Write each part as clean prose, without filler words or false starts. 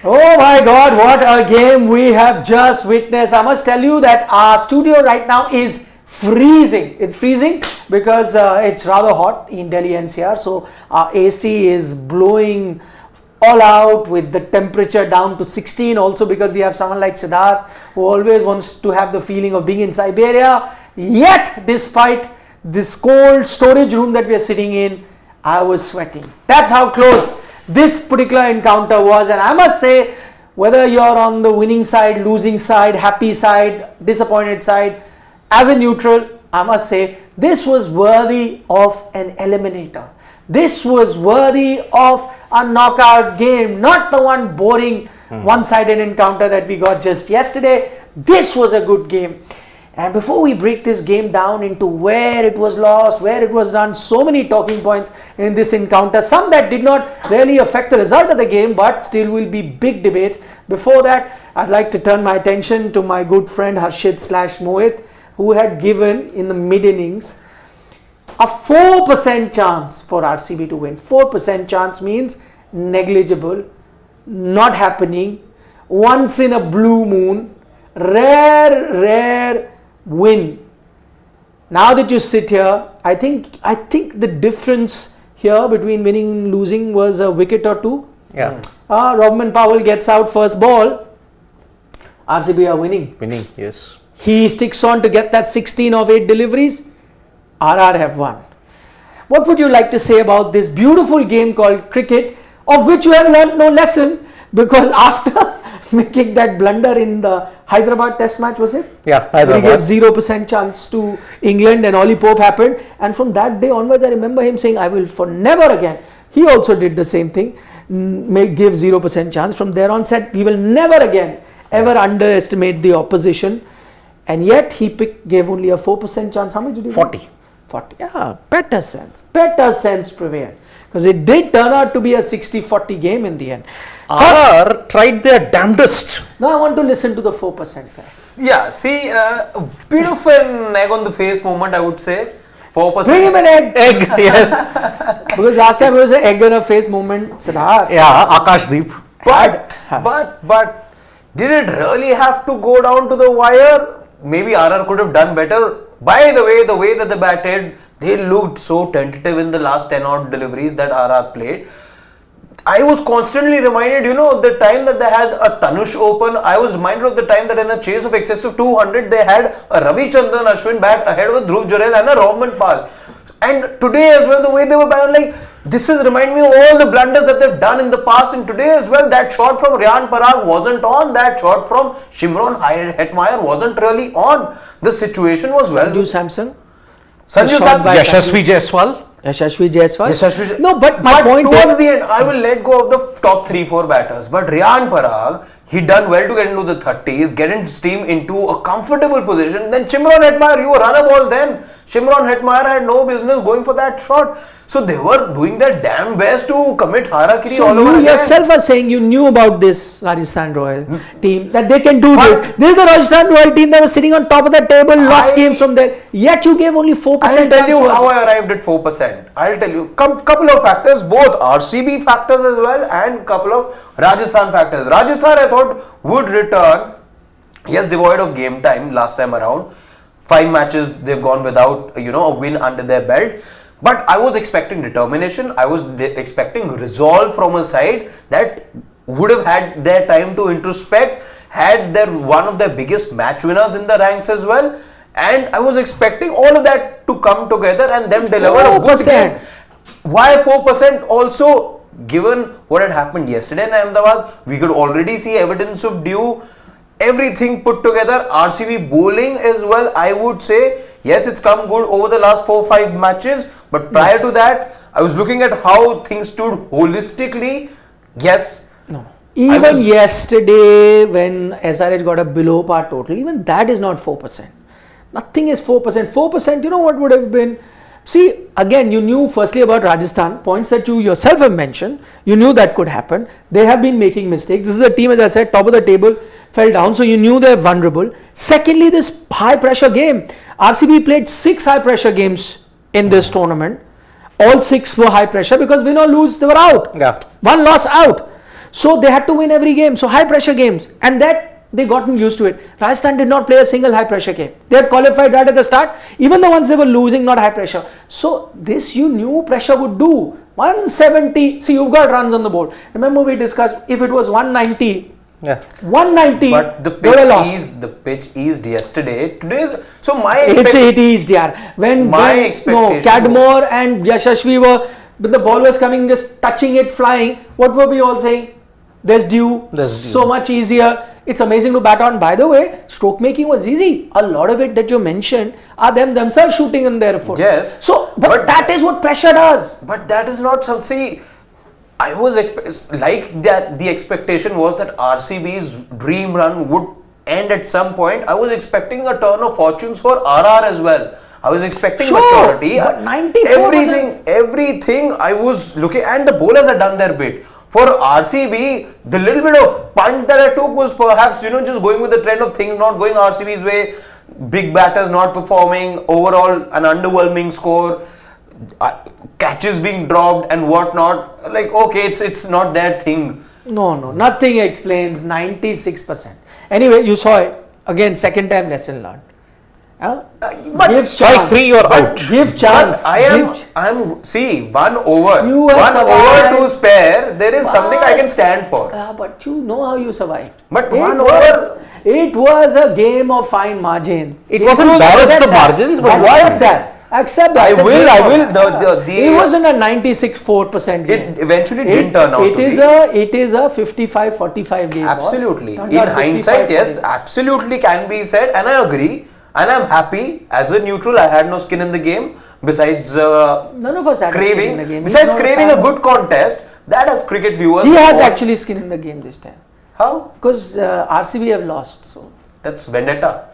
Oh my God, what a game we have just witnessed. I must tell you that our studio right now is freezing. It's freezing because it's rather hot in Delhi NCR. So our AC is blowing all out with the temperature down to 16. Also because we have someone like Siddharth who always wants to have the feeling of being in Siberia. Yet, despite this cold storage room that we are sitting in, I was sweating. That's how close this particular encounter was. And I must say, whether you're on the winning side, losing side, happy side, disappointed side, as a neutral, I must say, this was worthy of an eliminator. This was worthy of a knockout game, not the one boring one-sided encounter that we got just yesterday. This was a good game. And before we break this game down into where it was lost, where it was done, so many talking points in this encounter, some that did not really affect the result of the game, but still will be big debates. Before that, I'd like to turn my attention to my good friend Harshit/Mohit, who had given in the mid-innings a 4% chance for RCB to win. 4% chance means negligible, not happening, once in a blue moon, rare win. Now that you sit here, I think the difference here between winning and losing was a wicket or two. Yeah. Robman Powell gets out first ball. RCB are winning. Winning, yes. He sticks on to get that 16 of 8 deliveries. RR have won. What would you like to say about this beautiful game called cricket, of which you have learned no lesson, because after making that blunder in the Hyderabad test match, was it? Yeah, Hyderabad. He gave 0% chance to England and Ollie Pope happened, and from that day onwards I remember him saying, I will for never again. He also did the same thing, give 0% chance. From there on said, we will never again ever underestimate the opposition, and yet he gave only a 4% chance. How much did he 40. 40. Yeah, better sense prevailed, because it did turn out to be a 60-40 game in the end. RR tried their damnedest. Now I want to listen to the 4%. Yeah, see, beautiful egg on the face moment, I would say. 4%. Bring him an egg. Yes. Because last time it was an egg on a face moment, Siddharth. Yeah, Akashdeep. But did it really have to go down to the wire? Maybe RR could have done better. By the way that they batted, they looked so tentative in the last 10 odd deliveries that RR played. I was constantly reminded, the time that they had a Tanush open, I was reminded of the time that in a chase of excess of 200, they had a Ravichandran Ashwin bat ahead with Dhruv Jurel and a Robman Pal. And today as well, the way they were batting, this is remind me of all the blunders that they've done in the past. And today as well, that shot from Ryan Parag wasn't on. That shot from Shimron Hetmeyer wasn't really on. The situation was Sanju Samson. Yashasvi Jaiswal. Yashasvi Jaiswal. No, but my point towards the end, I will let go of the top 3-4 batters. But Ryan Parag, he done well to get into the 30s, get his team into a comfortable position. Then Shimron Hetmeyer, you run a ball then. Shimron Hetmeyer had no business going for that shot. So they were doing their damn best to commit harakiri all over again. You yourself are saying you knew about this Rajasthan Royal team, that they can do this. This is the Rajasthan Royal team that was sitting on top of the table, lost games from there. Yet you gave only 4%. I'll tell you how I arrived at 4%. I'll tell you couple of factors, both RCB factors as well and couple of Rajasthan factors. Rajasthan I thought would return, yes, devoid of game time last time around. 5 matches they've gone without a win under their belt. But I was expecting determination. I was expecting resolve from a side that would have had their time to introspect, had one of their biggest match winners in the ranks as well. And I was expecting all of that to come together and them deliver a good game. Why 4%? Also, given what had happened yesterday in Ahmedabad, we could already see evidence of due. Everything put together, RCB bowling as well, I would say, yes, it's come good over the last 4-5 matches, but prior to that, I was looking at how things stood holistically. Yes. No. Even yesterday, when SRH got a below par total, even that is not 4%. Nothing is 4%. 4%, you know what would have been? See, again, you knew firstly about Rajasthan, points that you yourself have mentioned, you knew that could happen. They have been making mistakes. This is a team, as I said, top of the table, fell down, so you knew they're vulnerable. Secondly, this high pressure game. RCB played 6 high pressure games in this tournament. All 6 were high pressure because win or lose, they were out. Yeah. 1 loss out. So they had to win every game. So high pressure games, and that they gotten used to it. Rajasthan did not play a single high pressure game. They had qualified right at the start. Even the ones they were losing, not high pressure. So this you knew pressure would do. 170. See, you've got runs on the board. Remember we discussed if it was 190. Yeah. 190. But the they were lost. pitch eased yesterday. Today, so my It eased, yaar. When expectation Cadmore and Yashasvi were, when the ball was coming, just touching it, flying. What were we all saying? There's due. So much easier. It's amazing to bat on. By the way, stroke making was easy. A lot of it that you mentioned are them themselves shooting in their foot. Yes. So, but that is what pressure does. But that is not some. See, I was like that. The expectation was that RCB's dream run would end at some point. I was expecting a turn of fortunes for RR as well. I was expecting maturity. But 94%. Everything I was looking, and the bowlers had done their bit. For RCB, the little bit of punt that I took was perhaps, just going with the trend of things not going RCB's way, big batters not performing, overall an underwhelming score, catches being dropped and whatnot. Like, okay, it's not their thing. No, nothing explains 96%. Anyway, you saw it. Again, second time lesson learned. But give strike chance. 3, you're out. Give chance. See, 1 over. You have 1 survived. over to spare. There is something I can stand for. But you know how you survived. But it 1 was, over. It was a game of fine margins. It wasn't Boris the margins, but accept that. Accept that. I will. It wasn't a 96-4% game. It eventually didn't turn out to be. It is a 55-45 game. Absolutely. Boss. In hindsight, yes, absolutely can be said, and I agree. And I'm happy. As a neutral, I had no skin in the game. Besides, none of us had craving. skin in the game. Besides craving a good contest, that as cricket viewers. He has actually skin in the game this time. How? Because RCB have lost. So that's vendetta.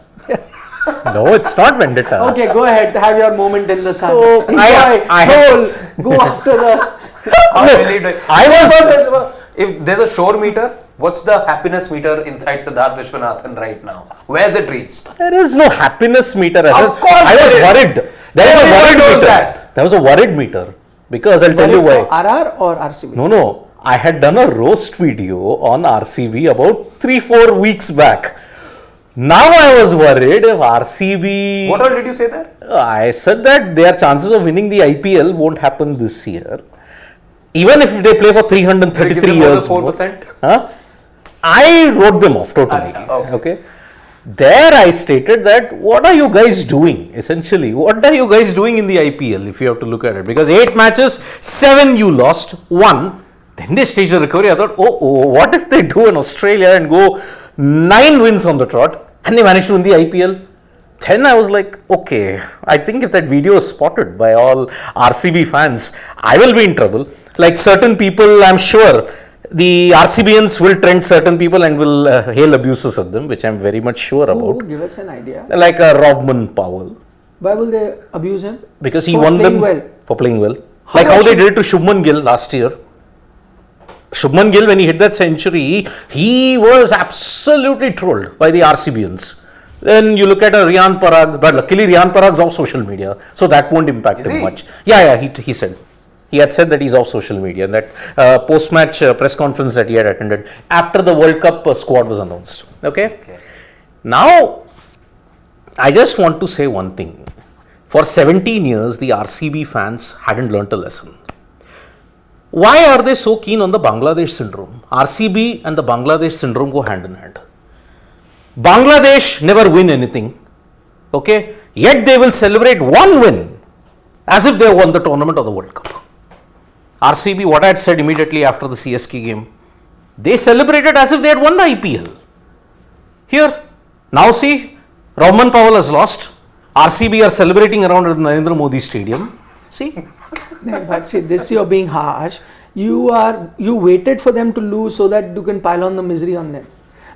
No, it's not vendetta. Okay, go ahead. Have your moment in the sun. So, Go after the. If there's a shore meter, what's the happiness meter inside Siddharth Vishwanathan right now? Where's it reached? There is no happiness meter. Of course I was worried. There was a worried meter. That. There was a worried meter. Because I'll tell you why. RR or RCB? No. I had done a roast video on RCB about 3-4 weeks back. Now I was worried if RCB... What all did you say there? I said that their chances of winning the IPL won't happen this year. Even if they play for 333 years. 4%? Huh? I wrote them off totally. Okay. There I stated that what are you guys doing essentially? What are you guys doing in the IPL if you have to look at it? Because 8 matches, 7 you lost, 1. Then they staged a recovery. I thought, what if they do in Australia and go 9 wins on the trot and they manage to win the IPL? Then I was like, okay, I think if that video is spotted by all RCB fans, I will be in trouble. Like certain people, I'm sure the RCBians will trend certain people and will hail abuses at them, which I'm very much sure about. Give us an idea. Like Robman Powell. Why will they abuse him? Because he won them for playing well. Like how they did it to Shubman Gill last year. Shubman Gill, when he hit that century, he was absolutely trolled by the RCBians. Then you look at a Riyan Parag, but luckily Riyan Parag's off social media, so that won't impact him much. Yeah, he said. He had said that he's off social media, and that post-match press conference that he had attended after the World Cup squad was announced. Okay? Now, I just want to say one thing. For 17 years, the RCB fans hadn't learnt a lesson. Why are they so keen on the Bangladesh syndrome? RCB and the Bangladesh syndrome go hand in hand. Bangladesh never win anything, okay? Yet they will celebrate one win as if they won the tournament or the World Cup. RCB, what I had said immediately after the CSK game, they celebrated as if they had won the IPL. Here, now see, Rahman Powell has lost. RCB are celebrating around at Narendra Modi Stadium. See? But see, this you're being harsh. You waited for them to lose so that you can pile on the misery on them.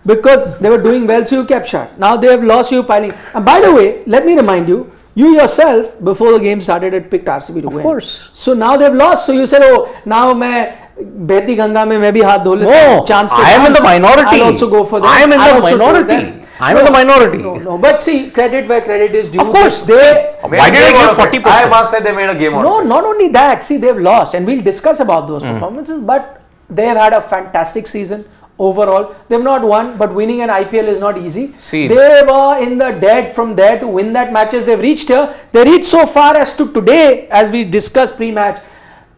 Because they were doing well, so you kept shut. Now they have lost, you piling. And by the way, let me remind you, you yourself, before the game started, had picked RCB to win. Of course. So now they've lost. So you said, now Behti Ganga mein main bhi haath dho leta No, chance I am in the minority. I'll also go for them. I am in the minority. I am in the minority. No. But see, credit where credit is due. Of course. Why did I give 40%? I must say they made a game out of it. No, not only that. See, they've lost. And we'll discuss about those performances. But they've had a fantastic season overall. They've not won, but winning an IPL is not easy. See, they were in the dead from there to win that matches. They've reached here. They reached so far as to today, as we discussed pre-match,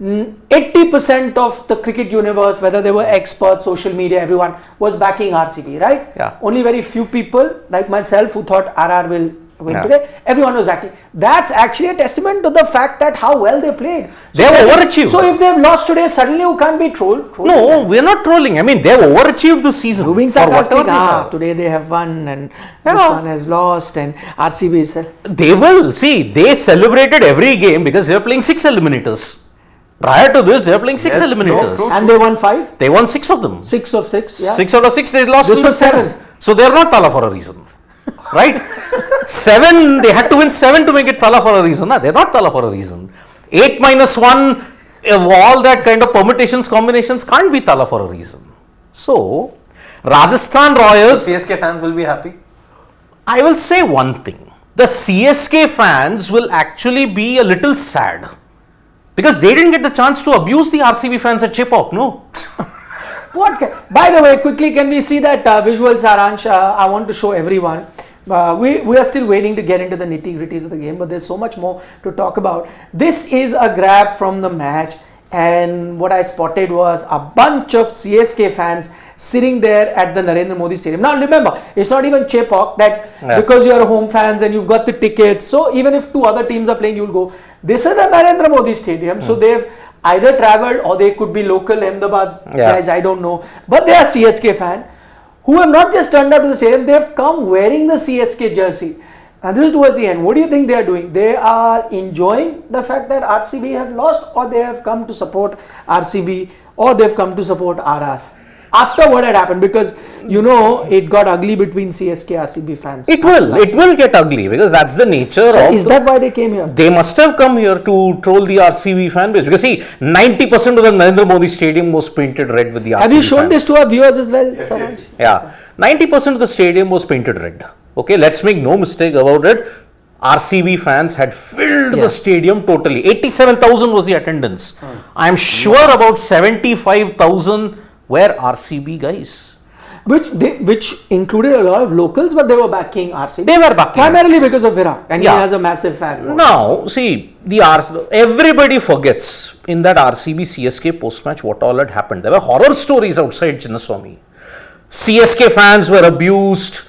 80% of the cricket universe, whether they were experts, social media, everyone was backing RCB, right? Yeah. Only very few people like myself who thought RR will win today. Everyone was backing. That's actually a testament to the fact that how well they played. They have overachieved. So if they've lost today, suddenly you can't be trolled. No, we're not trolling. I mean, they've overachieved this season. You being sarcastic, today they have won and this one has lost and RCB is... They will. See, they celebrated every game because they were playing 6 eliminators. Prior to this, they were playing 6 eliminators. True. And they won 5? They won 6 of them. 6 of 6, yeah. 6 out of 6, they lost. This was 7th. So they're not Tala for a reason. Right? 7, they had to win 7 to make it Tala for a reason. No, they're not Tala for a reason. 8 minus 1, all that kind of permutations, combinations can't be Tala for a reason. So, Rajasthan Royals. The CSK fans will be happy. I will say one thing. The CSK fans will actually be a little sad. Because they didn't get the chance to abuse the RCB fans at Chepauk, no? By the way, quickly, can we see that visual Saransh? I want to show everyone. We are still waiting to get into the nitty-gritties of the game, but there's so much more to talk about. This is a grab from the match, and what I spotted was a bunch of CSK fans sitting there at the Narendra Modi Stadium. Now remember, it's not even Chepauk that because you are home fans and you've got the tickets, so even if 2 other teams are playing, you'll go. This is the Narendra Modi Stadium, so they've either travelled or they could be local Ahmedabad guys, I don't know. But they are CSK fan who have not just turned up to the stadium, they've come wearing the CSK jersey. And this is towards the end. What do you think they are doing? They are enjoying the fact that RCB have lost, or they have come to support RCB, or they've come to support RR. After what had happened, because you know it got ugly between CSK RCB fans. It will get ugly because that's the nature of. Is that why they came here? They must have come here to troll the RCB fan base because see, 90% of the Narendra Modi Stadium was painted red with the RCB. Have you shown fans. this to our viewers as well, Saransh? Yeah, 90% of the stadium was painted red. Okay, let's make no mistake about it. RCB fans had filled the stadium totally. 87,000 was the attendance. I am sure about 75,000 were RCB guys. Which included a lot of locals, but they were backing RCB. They were backing. Primarily because of Virat, and he has a massive fan vote. Now, see, everybody forgets in that RCB CSK post-match what all had happened. There were horror stories outside Chinnaswamy. CSK fans were abused.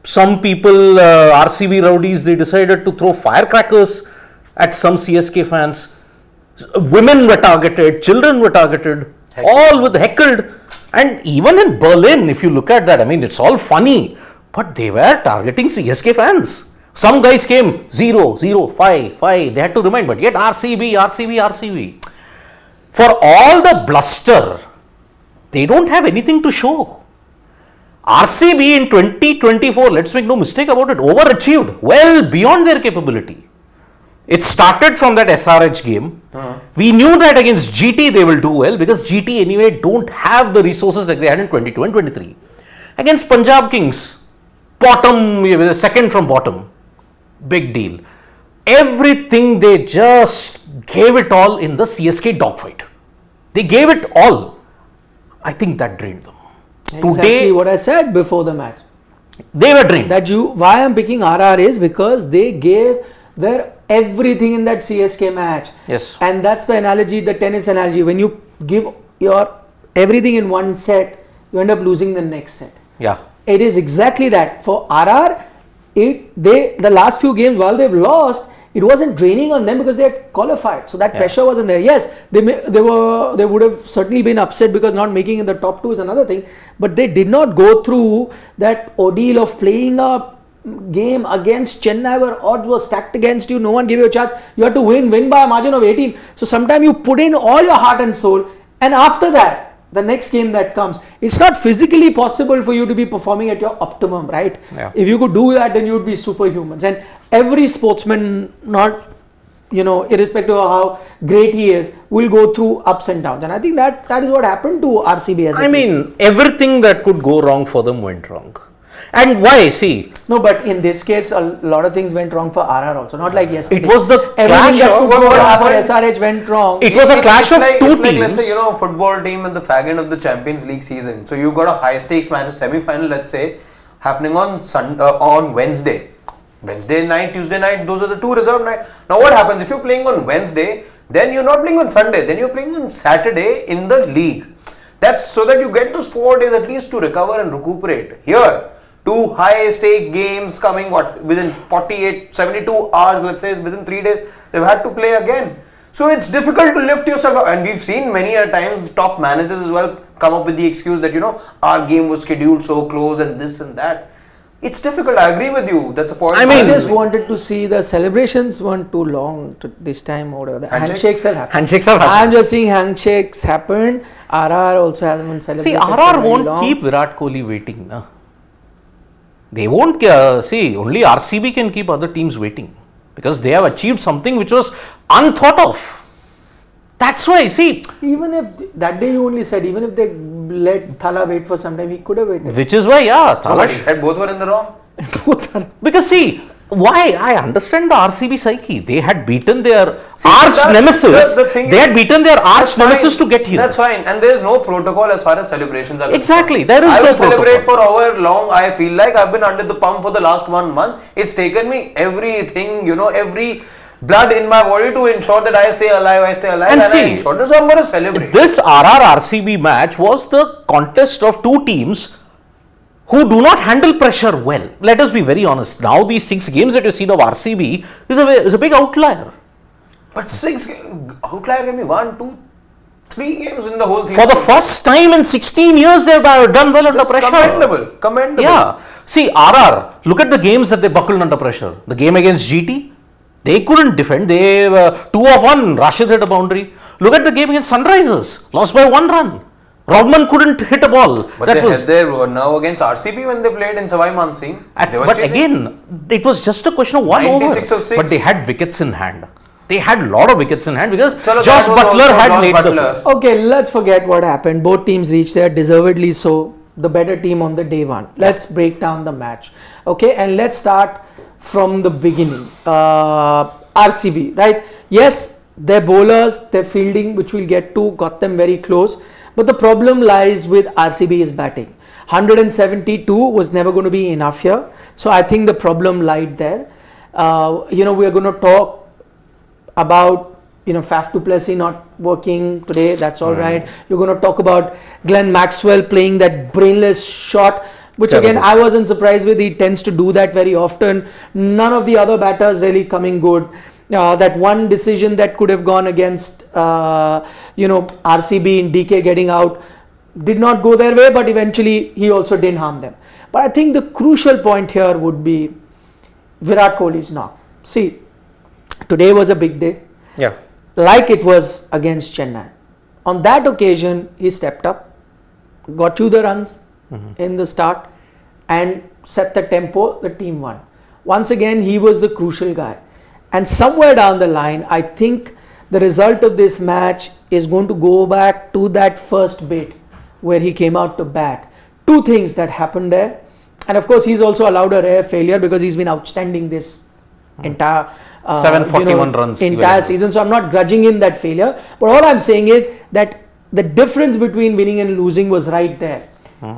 Some people, RCB rowdies, they decided to throw firecrackers at some CSK fans. Women were targeted, children were targeted, all with heckled. And even in Berlin, if you look at that, I mean, it's all funny, but they were targeting CSK fans. Some guys came 0, 0, 5, 5. They had to remind, but yet RCB, RCB, RCB. For all the bluster, they don't have anything to show. RCB in 2024, let's make no mistake about it, overachieved well beyond their capability. It started from that SRH game. We knew that against GT they will do well because GT anyway don't have the resources like they had in 22 and 23. Against Punjab Kings, bottom, second from bottom, big deal. Everything they just gave it all in the CSK dogfight. They gave it all. I think that drained them. Exactly Today, what I said before the match. They were drained. Why I'm picking RR is because they gave their everything in that CSK match. Yes. And that's the analogy, the tennis analogy. When you give your everything in one set, you end up losing the next set. Yeah. It is exactly that. For RR, the last few games while they've lost, it wasn't draining on them because they had qualified. So that pressure wasn't there. Yes, they would have certainly been upset because not making in the top 2 is another thing. But they did not go through that ordeal of playing a game against Chennai where odds were stacked against you. No one gave you a chance. You had to win by a margin of 18. So sometimes you put in all your heart and soul, and after that, the next game that comes, it's not physically possible for you to be performing at your optimum, right? Yeah. If you could do that, then you would be superhumans. And every sportsman, not, irrespective of how great he is, will go through ups and downs. And I think that is what happened to RCB as a team. I mean, everything that could go wrong for them went wrong. And why? See, No, but in this case, a lot of things went wrong for RR also. Not like yesterday. it was the Everything clash that of could go what wrong for happened- SRH went wrong. It was a clash of two it's like, teams. let's say, football team in the fag end of the Champions League season. So you've got a high stakes match, a semi-final, let's say, happening on Wednesday. Wednesday night, Tuesday night, those are the two reserved nights. Now what happens if you're playing on Wednesday, then you're not playing on Sunday, then you're playing on Saturday in the league. That's so that you get those 4 days at least to recover and recuperate. Here, two high stake games coming within 48, 72 hours, let's say within 3 days, they've had to play again. So it's difficult to lift yourself up, and we've seen many a times top managers as well come up with the excuse that our game was scheduled so close and this and that. It's difficult. I agree with you. That's a point. I mean, I just wanted to see the celebrations weren't too long this time or whatever. The handshakes have happened. handshakes have happened. I'm just seeing handshakes happen. RR also hasn't been celebrated. See, for RR very won't long. keep Virat Kohli waiting. Na? They won't. See, only RCB can keep other teams waiting because they have achieved something which was unthought of. That's why, see. Even if that day you only said, even if they let Thala wait for some time, he could have waited. Which is why, yeah, But he said both were in the wrong. because see, why I understand the RCB psyche. They had beaten their See, arch that- nemesis. the thing They is- had beaten their arch That's nemesis fine. to get here. That's fine, and there is no protocol as far as celebrations are concerned. Exactly, there is I no will celebrate protocol. for however long I feel like. I've been under the pump for the last 1 month. It's taken me everything, every blood in my body to ensure that I stay alive, And I see, ensure that, so I'm going to celebrate. This RR-RCB match was the contest of two teams who do not handle pressure well. Let us be very honest. Now these 6 games that you've seen of RCB is a big outlier. But 6 outlier can be 1, 2, 3 games in the whole season. For the first time in 16 years, they've done well under It's pressure. Commendable. Yeah. See, RR, look at the games that they buckled under pressure. The game against GT, they couldn't defend. They 2 of 1. Rashid hit a boundary. Look at the game against Sunrisers, lost by 1 run. Rodman couldn't hit a ball. But they had their now against RCB when they played in Savai Mansingh. But again, it was just a question of 1 over. 96 of 6. But they had wickets in hand. They had a lot of wickets in hand because Chalo, Josh that was Butler also had Josh made Butler. the. Okay, let's forget what happened. Both teams reached there, deservedly so. The better team on the day one. Let's break down the match. Okay, and let's start from the beginning. RCB, right? Yes, their bowlers, their fielding, which we'll get to, got them very close. But the problem lies with RCB's batting. 172 was never going to be enough here. So I think the problem lied there. We are going to talk about Faf du Plessis not working today. That's all right. You're going to talk about Glenn Maxwell playing that brainless shot, which again I wasn't surprised with. He tends to do that very often. None of the other batters really coming good. That one decision that could have gone against RCB in DK getting out did not go their way, but eventually he also didn't harm them. But I think the crucial point here would be Virat Kohli's knock. See, today was a big day. Yeah. Like it was against Chennai. On that occasion, he stepped up, got you the runs in the start, and set the tempo. The team won. Once again, he was the crucial guy. And somewhere down the line, I think the result of this match is going to go back to that first bit where he came out to bat. 2 things that happened there. And of course, he's also allowed a rare failure because he's been outstanding this entire 741 runs entire season. So I'm not grudging him that failure. But all I'm saying is that the difference between winning and losing was right there.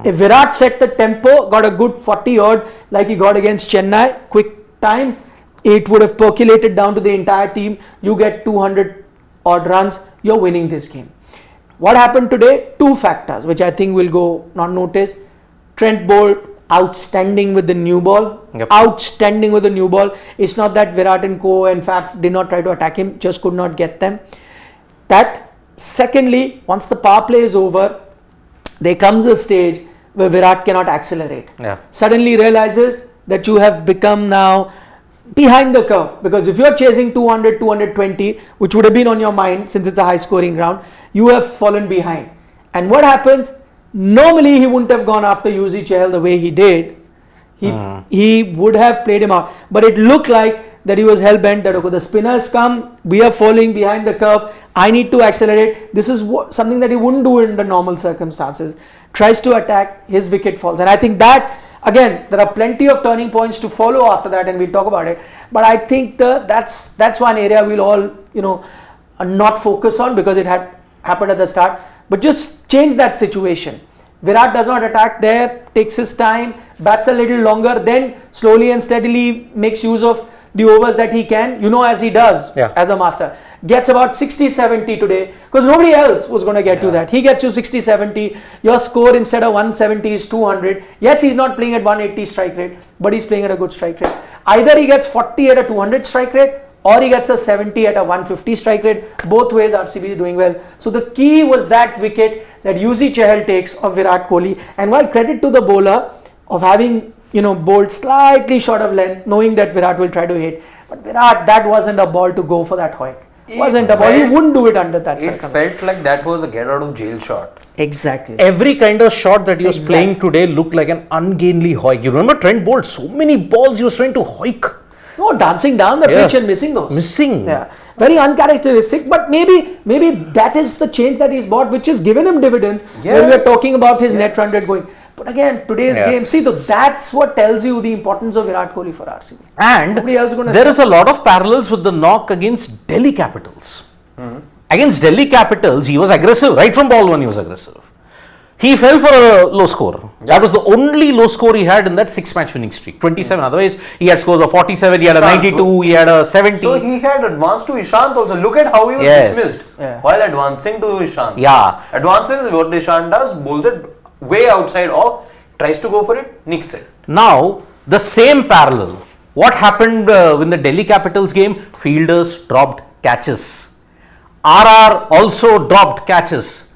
If Virat set the tempo, got a good 40 odd like he got against Chennai, quick time, it would have percolated down to the entire team. You get 200 odd runs, you're winning this game. What happened today? 2 factors which I think will go not noticed. Trent Bolt outstanding with the new ball. Yep. Outstanding with the new ball. It's not that Virat and Co and Faf did not try to attack him, just could not get them. That. Secondly, once the power play is over, there comes a stage where Virat cannot accelerate. Yeah. Suddenly realizes that you have become now behind the curve, because if you're chasing 200, 220, which would have been on your mind since it's a high scoring ground, you have fallen behind. And what happens? Normally he wouldn't have gone after Yuzi Chahal the way he did. He would have played him out, but it looked like that he was hell-bent that okay, the spinners come, we are falling behind the curve, I need to accelerate. This is something that he wouldn't do in the normal circumstances. Tries to attack, his wicket falls, and I think that again, there are plenty of turning points to follow after that, and we'll talk about it. But I think that's one area we'll all not focus on because it had happened at the start. But just change that situation. Virat does not attack there, takes his time, bats a little longer, then slowly and steadily makes use of the overs that he can, as he does as a master. Gets about 60-70 today because nobody else was going to get you that. He gets you 60-70. Your score instead of 170 is 200. Yes, he's not playing at 180 strike rate, but he's playing at a good strike rate. Either he gets 40 at a 200 strike rate or he gets a 70 at a 150 strike rate. Both ways RCB is doing well. So the key was that wicket that Yuzi Chahal takes of Virat Kohli. And while credit to the bowler of having bowled slightly short of length, knowing that Virat will try to hit. But Virat, that wasn't a ball to go for that hoik. Wasn't a ball. He wouldn't do it under that circumstance. It felt like that was a get out of jail shot. Exactly. Every kind of shot that he was playing today looked like an ungainly hoik. You remember Trent bowled so many balls he was trying to hoik. No, dancing down the pitch and missing those. Yeah. Very uncharacteristic, but maybe that is the change that he's bought, which has given him dividends when we're talking about his net run rate going. But again, today's game, see, that's what tells you the importance of Virat Kohli for RCB. And there is a lot of parallels with the knock against Delhi Capitals. Against Delhi Capitals, he was aggressive. Right from ball one, he was aggressive. He fell for a low score. That was the only low score he had in that 6-match winning streak. 27. Otherwise, he had scores of 47, he had a 92, he had a 70. So he had advanced to Ishant also. Look at how he was dismissed while advancing to Ishant. Yeah. Advances, what Ishant does, bowls it way outside or tries to go for it, nicks it. Now, the same parallel. What happened in the Delhi Capitals game? Fielders dropped catches. RR also dropped catches.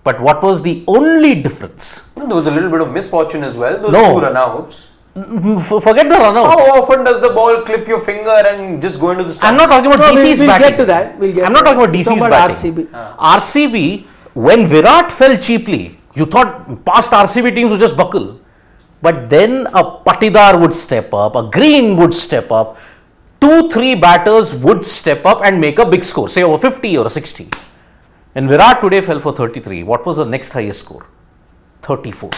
But what was the only difference? There was a little bit of misfortune as well. Those 2 run-outs. Forget the run-outs. How often does the ball clip your finger and just go into the stands? I'm not talking about DC's batting. We'll get to that. I'm not talking about DC's batting. RCB, when Virat fell cheaply, you thought past RCB teams would just buckle. But then a Patidar would step up, a Green would step up, 2-3 batters would step up and make a big score, say over 50 or 60. And Virat today fell for 33. What was the next highest score? 34.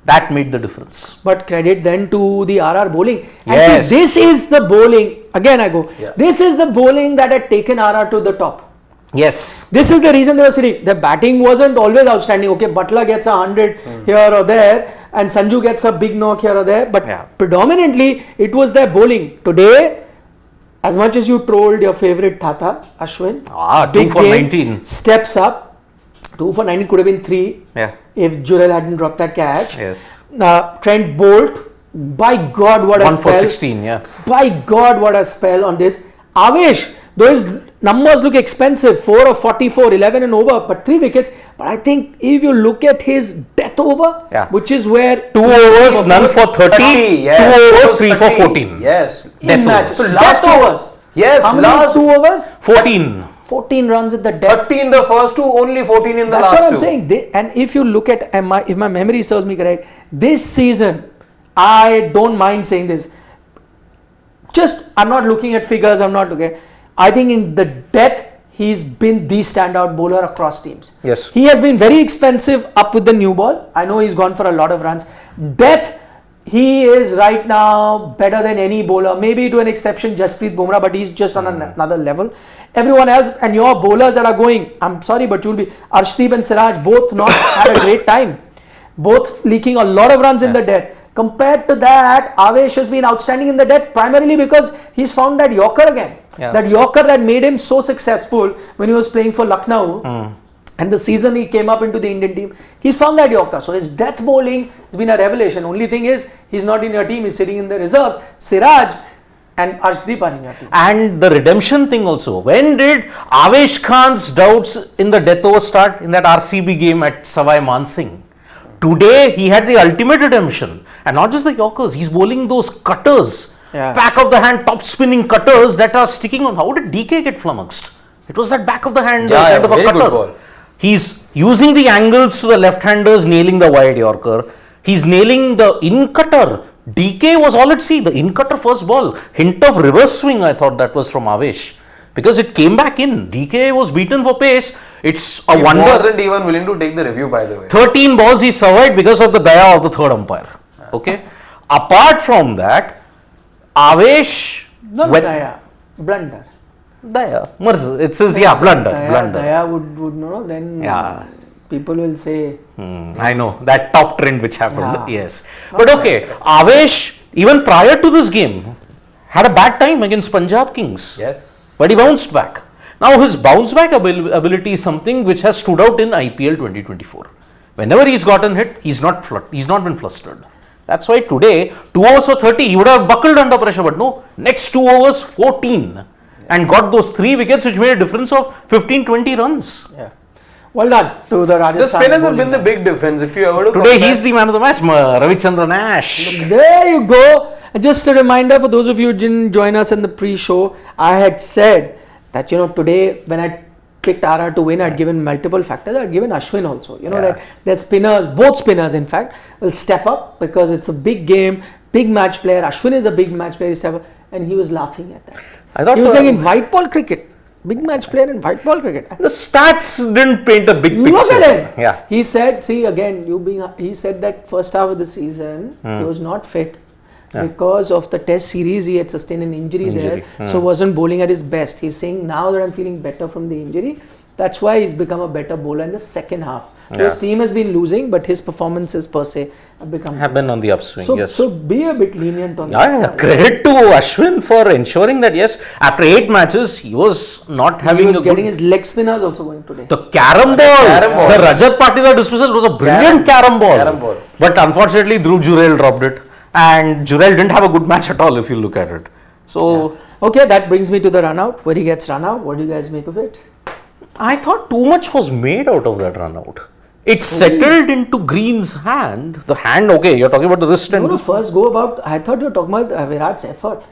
That made the difference. But credit then to the RR bowling. And see, this is the bowling. Again I go. This is the bowling that had taken RR to the top. Yes. This is the reason they were sitting. The batting wasn't always outstanding. Okay, Butler gets 100 here or there and Sanju gets a big knock here or there. But predominantly it was their bowling. Today, as much as you trolled your favorite Tata, Ashwin, 2 for 19. Steps up. 2 for 19 could have been 3 if Jurel hadn't dropped that catch. Yes. Trent Bolt, by God, what a 1 spell. 1 for 16, By God, what a spell on this. Avesh, those numbers look expensive. 4 of 44, 11 and over, but 3 wickets. But I think if you look at his death over, which is where 2 overs, none for 30, 2 overs, 3 for 14. Yes. Death So last overs. Yes. How many 2 overs? 14. 14 runs at the death. 30 in the first 2, only 14 in the last 2. That's what I'm saying. And if you look at, if my memory serves me correct, this season, I don't mind saying this. I'm not looking at figures, I think in the death, he's been the standout bowler across teams. Yes. He has been very expensive up with the new ball. I know he's gone for a lot of runs. Death, he is right now better than any bowler. Maybe to an exception, Jasprit Bumrah, but he's just on another level. Everyone else and your bowlers that are going, I'm sorry, but you'll be Arshdeep and Siraj both not had a great time. Both leaking a lot of runs in the death. Compared to that, Avesh has been outstanding in the death primarily because he's found that Yorker again. That Yorker that made him so successful when he was playing for Lucknow. And the season he came up into the Indian team, he's found that Yorker. So his death bowling has been a revelation. Only thing is, he's not in your team, he's sitting in the reserves. Siraj and Arshdeep are in your team. And the redemption thing also. When did Avesh Khan's doubts in the death over start in that RCB game at Savai Mansingh? Today, he had the ultimate redemption. And not just the Yorkers, he's bowling those cutters. Back of the hand, top spinning cutters that are sticking on. How did DK get flummoxed? It was that back of the hand kind of a cutter. Good ball. He's using the angles to the left-handers, nailing the wide Yorker. He's nailing the in-cutter. DK was all at sea. The in-cutter first ball. Hint of reverse swing, I thought that was from Avesh. Because it came back in. DK was beaten for pace. It's a wonder. He wasn't even willing to take the review, by the way. 13 balls he survived because of the daya of the third umpire. Okay. Apart from that, Avesh. Not Daya, blunder. Daya. It says, blunder. Daya would know, then people will say. I know, that top trend which happened. Yeah. Yes. But okay, Avesh, even prior to this game, had a bad time against Punjab Kings. Yes. But he bounced back. Now his bounce back ability is something which has stood out in IPL 2024. Whenever he's gotten hit, he's not been flustered. That's why today, 2 overs for 30, he would have buckled under pressure, but no, next 2 overs, 14. And got those 3 wickets which made a difference of 15-20 runs. Yeah. Well done to the Rajasthan. The spinners have been the big difference. If you ever look today, he's the man of the match, Ravichandran Ash. There you go. Just a reminder for those of you who didn't join us in the pre-show, I had said that, today when I picked RR to win, I'd given multiple factors. I'd given Ashwin also. That their spinners, both spinners in fact, will step up because it's a big game, big match player. Ashwin is a big match player, and he was laughing at that. I thought he was saying in white ball cricket, big match player in white ball cricket. The stats didn't paint a big picture. Look at him. Yeah. He said, he said that first half of the season, he was not fit. Because of the test series, he had sustained an injury. There, so wasn't bowling at his best. He's saying now that I'm feeling better from the injury, that's why he's become a better bowler in the second half. His team has been losing, but his performances per se have been on the upswing. So be a bit lenient on that. Credit to Ashwin for ensuring that after 8 matches, he was not having. He was getting his leg spinners also going today. The carom ball, the Rajat Patidar dismissal was a brilliant carom ball. But unfortunately, Dhruv Jurel dropped it. And Jurel didn't have a good match at all if you look at it. So okay, that brings me to the run out. Where he gets run out, what do you guys make of it? I thought too much was made out of that run out. It settled into Green's hand. The hand, okay, you're talking about the wrist and first go about. I thought you were talking about Virat's effort.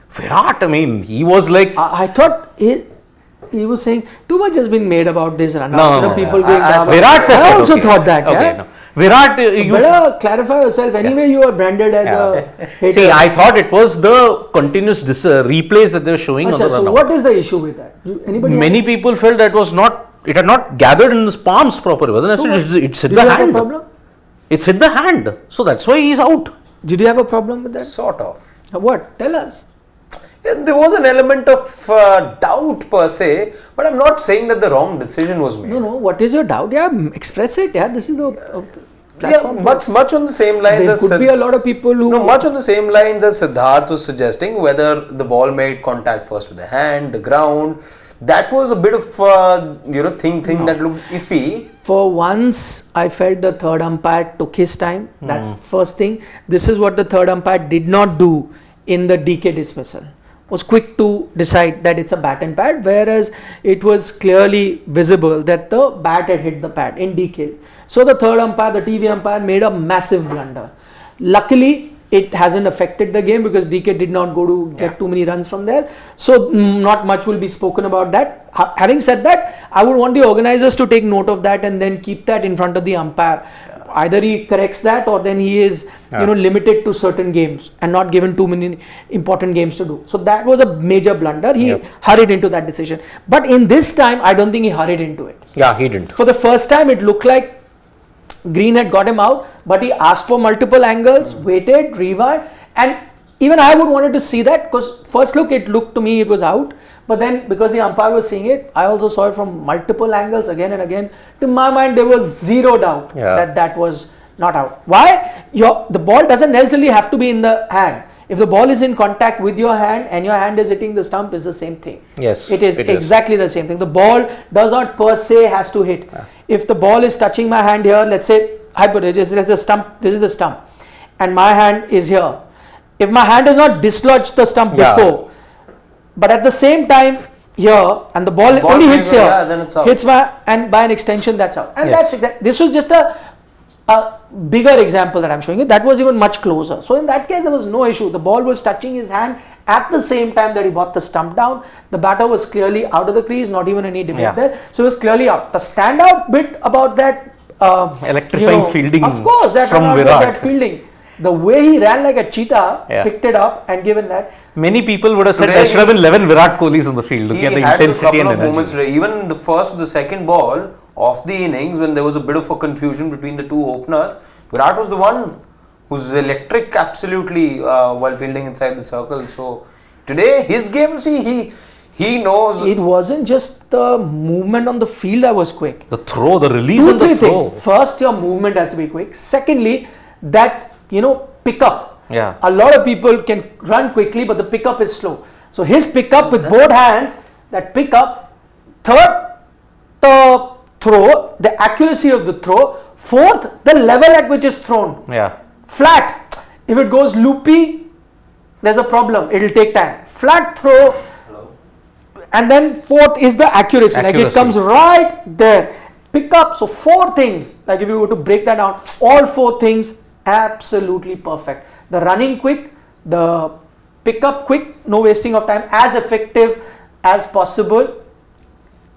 Virat, I mean, he was like. I thought he was saying too much has been made about this run out. No, people Virat's effort. I also thought that. Okay, no. Virat, you better clarify yourself. Anyway, you are branded as a hater. See, I thought it was the continuous replays that they were showing on the run out. So what is the issue with that? Many people felt that it had not gathered in his palms properly. It's hit the hand. Problem? It's hit the hand. So that's why he's out. Did you have a problem with that? Sort of. What? Tell us. There was an element of doubt per se, but I'm not saying that the wrong decision was made. No. What is your doubt? Express it. This is the platform. Much on the same lines. There could be a lot of people who. Much on the same lines as Siddharth was suggesting, whether the ball made contact first with the hand, the ground. That was a bit of thing that looked iffy. For once, I felt the third umpire took his time. That's the first thing. This is what the third umpire did not do in the DK dismissal. Was quick to decide that it's a bat and pad, whereas it was clearly visible that the bat had hit the pad in DK. So the third umpire, the TV umpire, made a massive blunder. Luckily, it hasn't affected the game because DK did not go to get too many runs from there. So not much will be spoken about that. Having said that, I would want the organizers to take note of that and then keep that in front of the umpire. Either he corrects that or then he is limited to certain games and not given too many important games to do. So that was a major blunder. He hurried into that decision. But in this time, I don't think he hurried into it. Yeah, he didn't. For the first time, it looked like Green had got him out, but he asked for multiple angles, waited, rewind, and even I would wanted to see that because first look, it looked to me it was out. But then because the umpire was seeing it, I also saw it from multiple angles again and again. To my mind, there was zero doubt that was not out. Why? The ball doesn't necessarily have to be in the hand. If the ball is in contact with your hand and your hand is hitting the stump, it's the same thing. Yes, it is exactly the same thing. The ball does not per se has to hit. If the ball is touching my hand here, let's say hypothetically, this is the stump, and my hand is here. If my hand has not dislodged the stump before, but at the same time here, and the ball only hits here, then it's out. Hits and by an extension that's out. And this was just a bigger example that I'm showing you. That was even much closer. So in that case, there was no issue. The ball was touching his hand at the same time that he brought the stump down. The batter was clearly out of the crease, not even any debate there. So it was clearly out. The standout bit about that electrifying fielding, of course, that from Virat. That fielding. The way he ran like a cheetah, picked it up and given that. Many people would have said there should have been 11 Virat Kohlis on the field. Look at the intensity and energy. Moments, even the first, the second ball of the innings, when there was a bit of a confusion between the two openers, Virat was the one who's electric absolutely while fielding inside the circle. So today his game, see, he knows. It wasn't just the movement on the field that was quick. The throw, the release Two, and the three throw. things. First, your movement has to be quick. Secondly, that pickup. Yeah. A lot of people can run quickly, but the pickup is slow. So his pickup with both hands, that pickup. Third, the throw, the accuracy of the throw. Fourth, the level at which it's thrown. Yeah. Flat. If it goes loopy, there's a problem. It'll take time. Flat throw. And then fourth is the accuracy. Like it comes right there. Pick up. So 4 things. Like if you were to break that down, all 4 things absolutely perfect. The running quick, the pick up quick, no wasting of time, as effective as possible.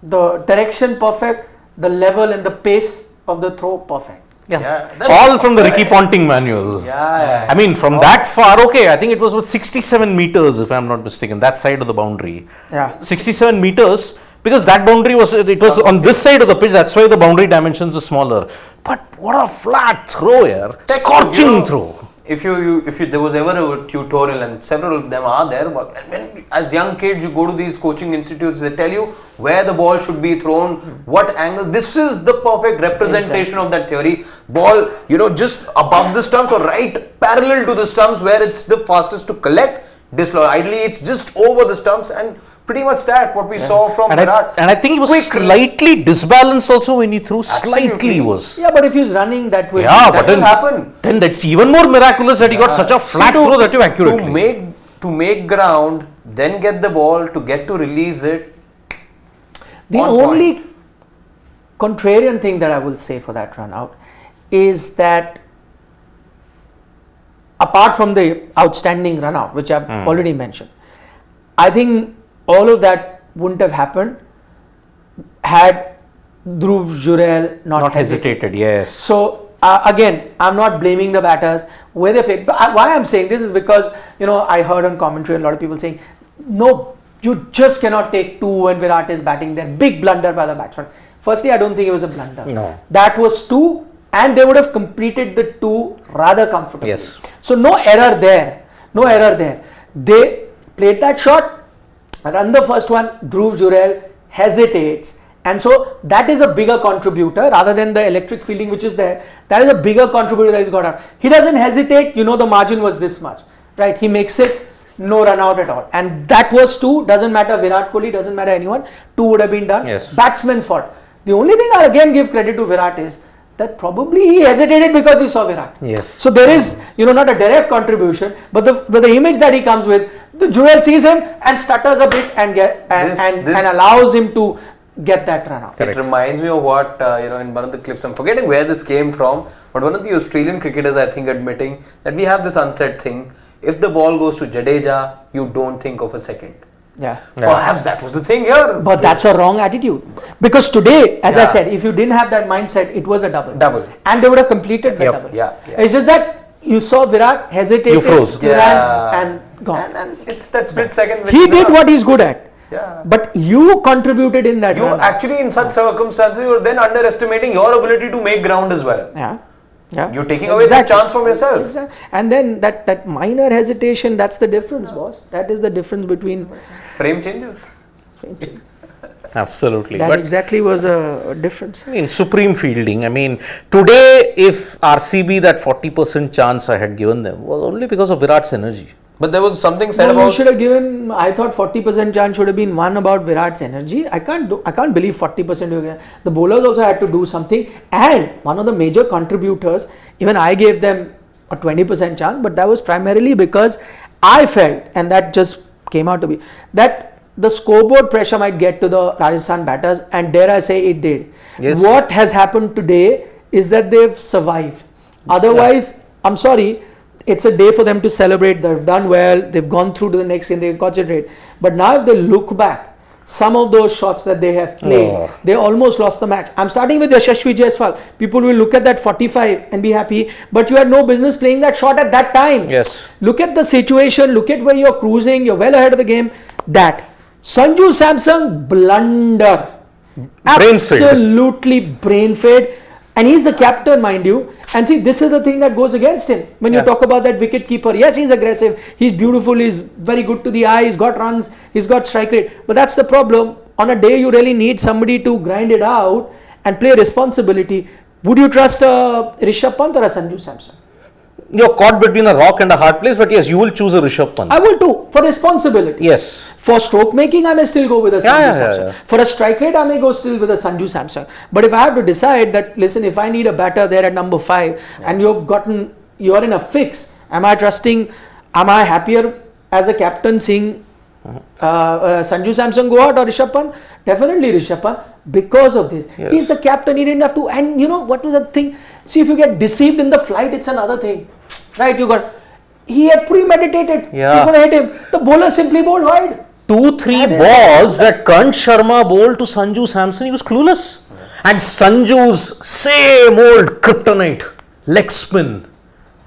The direction perfect, the level and the pace of the throw perfect. Yeah. All from the Ricky Ponting manual. Yeah. I mean, from that far, okay, I think it was 67 meters, if I'm not mistaken, that side of the boundary. Yeah. 67 meters, because that boundary was on this side of the pitch, that's why the boundary dimensions are smaller. But what a flat throw here. Scorching throw. If there was ever a tutorial, and several of them are there, but when as young kids you go to these coaching institutes, they tell you where the ball should be thrown, what angle. This is the perfect representation of that theory. Ball, just above the stumps or right parallel to the stumps where it's the fastest to collect, dislodge. Ideally, it's just over the stumps, and pretty much that what we saw from Virat. And I think he was slightly disbalanced also when he threw. Slightly he was. Yeah, but if he's running that way, Yeah, that but will happen. Then that's even more miraculous that he got such a flat throw that you accurately. To make ground, then get the ball, to get to release it. The only contrarian thing that I will say for that run out is that apart from the outstanding run out, which I've already mentioned, I think all of that wouldn't have happened had Dhruv Jurel not hesitated. Yes. So again, I'm not blaming the batters where they played. But why I'm saying this is because I heard on commentary a lot of people saying, no, you just cannot take 2 when Virat is batting there. Big blunder by the batsman. Firstly, I don't think it was a blunder. No. That was 2, and they would have completed the 2 rather comfortably. Yes. So no error there. No error there. They played that shot. Run the first one, Dhruv Jurel hesitates, and so that is a bigger contributor rather than the electric fielding which is there. That is a bigger contributor that he's got out. He doesn't hesitate, the margin was this much, right? He makes it, no run out at all, and that was 2. Doesn't matter Virat Kohli, doesn't matter anyone, 2 would have been done. Yes. Batsman's fault. The only thing I again give credit to Virat is that probably he hesitated because he saw Virat. Yes. So there is, not a direct contribution, but the image that he comes with, the Jurel sees him and stutters a bit and allows him to get that run out. Correct. It reminds me of what in one of the clips, I'm forgetting where this came from, but one of the Australian cricketers, I think, admitting that we have this unsaid thing: if the ball goes to Jadeja, you don't think of a second. Yeah. Perhaps that was the thing here. But that's a wrong attitude. Because today, as I said, if you didn't have that mindset, it was a double. And they would have completed the double. Yeah. It's just that you saw Virat hesitate. You froze. And gone. And it's that split second. Which He is did what he's good at. Yeah. But you contributed in that. You actually, in such circumstances, you're then underestimating your ability to make ground as well. Yeah. You're taking away that chance from yourself. Exactly. And then that minor hesitation, that's the difference, boss. That is the difference between Frame changes. Absolutely. That But exactly was a difference. supreme fielding. Today, if RCB that 40% chance I had given them was only because of Virat's energy. But there was something said You about. should have given. I thought 40% chance should have been one about Virat's energy. I can't believe 40%. The bowlers also had to do something, and one of the major contributors, even I gave them a 20% chance, but that was primarily because I felt, and that just came out to be, that the scoreboard pressure might get to the Rajasthan batters, and dare I say it did. Yes. What has happened today is that they've survived. Otherwise, I'm sorry, it's a day for them to celebrate. They've done well, they've gone through to the next game, they concentrate. But now if they look back, some of those shots that they have played, they almost lost the match. I'm starting with Yashasvi Jaiswal. People will look at that 45 and be happy, but you had no business playing that shot at that time. Yes. Look at the situation, look at where you're cruising, you're well ahead of the game. That. Sanju Samson, blunder. Brain fade. Absolutely brain fade. And he's the captain, mind you. And see, this is the thing that goes against him. When you talk about that wicket keeper, yes, he's aggressive, he's beautiful, he's very good to the eye, he's got runs, he's got strike rate. But that's the problem. On a day you really need somebody to grind it out and play responsibility. Would you trust Rishabh Pant or a Sanju Samson? You're caught between a rock and a hard place, but yes, you will choose a Rishabh Pant. I will too, for responsibility. Yes. For stroke making, I may still go with a Sanju Samson. yeah. For a strike rate, I may go still with a Sanju Samson. But if I have to decide that, listen, if I need a batter there at number 5 and you're in a fix, am I happier as a captain seeing Sanju Samson go out or Rishabh Pant? Definitely Rishabh Pant, because of this. Yes. He's the captain, he didn't have to. And you know what was the thing? See, if you get deceived in the flight, it's another thing. Right? He had premeditated. Yeah. You're going to hit him. The bowler simply bowled wide. 2-3 balls that Kant Sharma bowled to Sanju Samson, he was clueless. And Sanju's same old kryptonite, leg spin.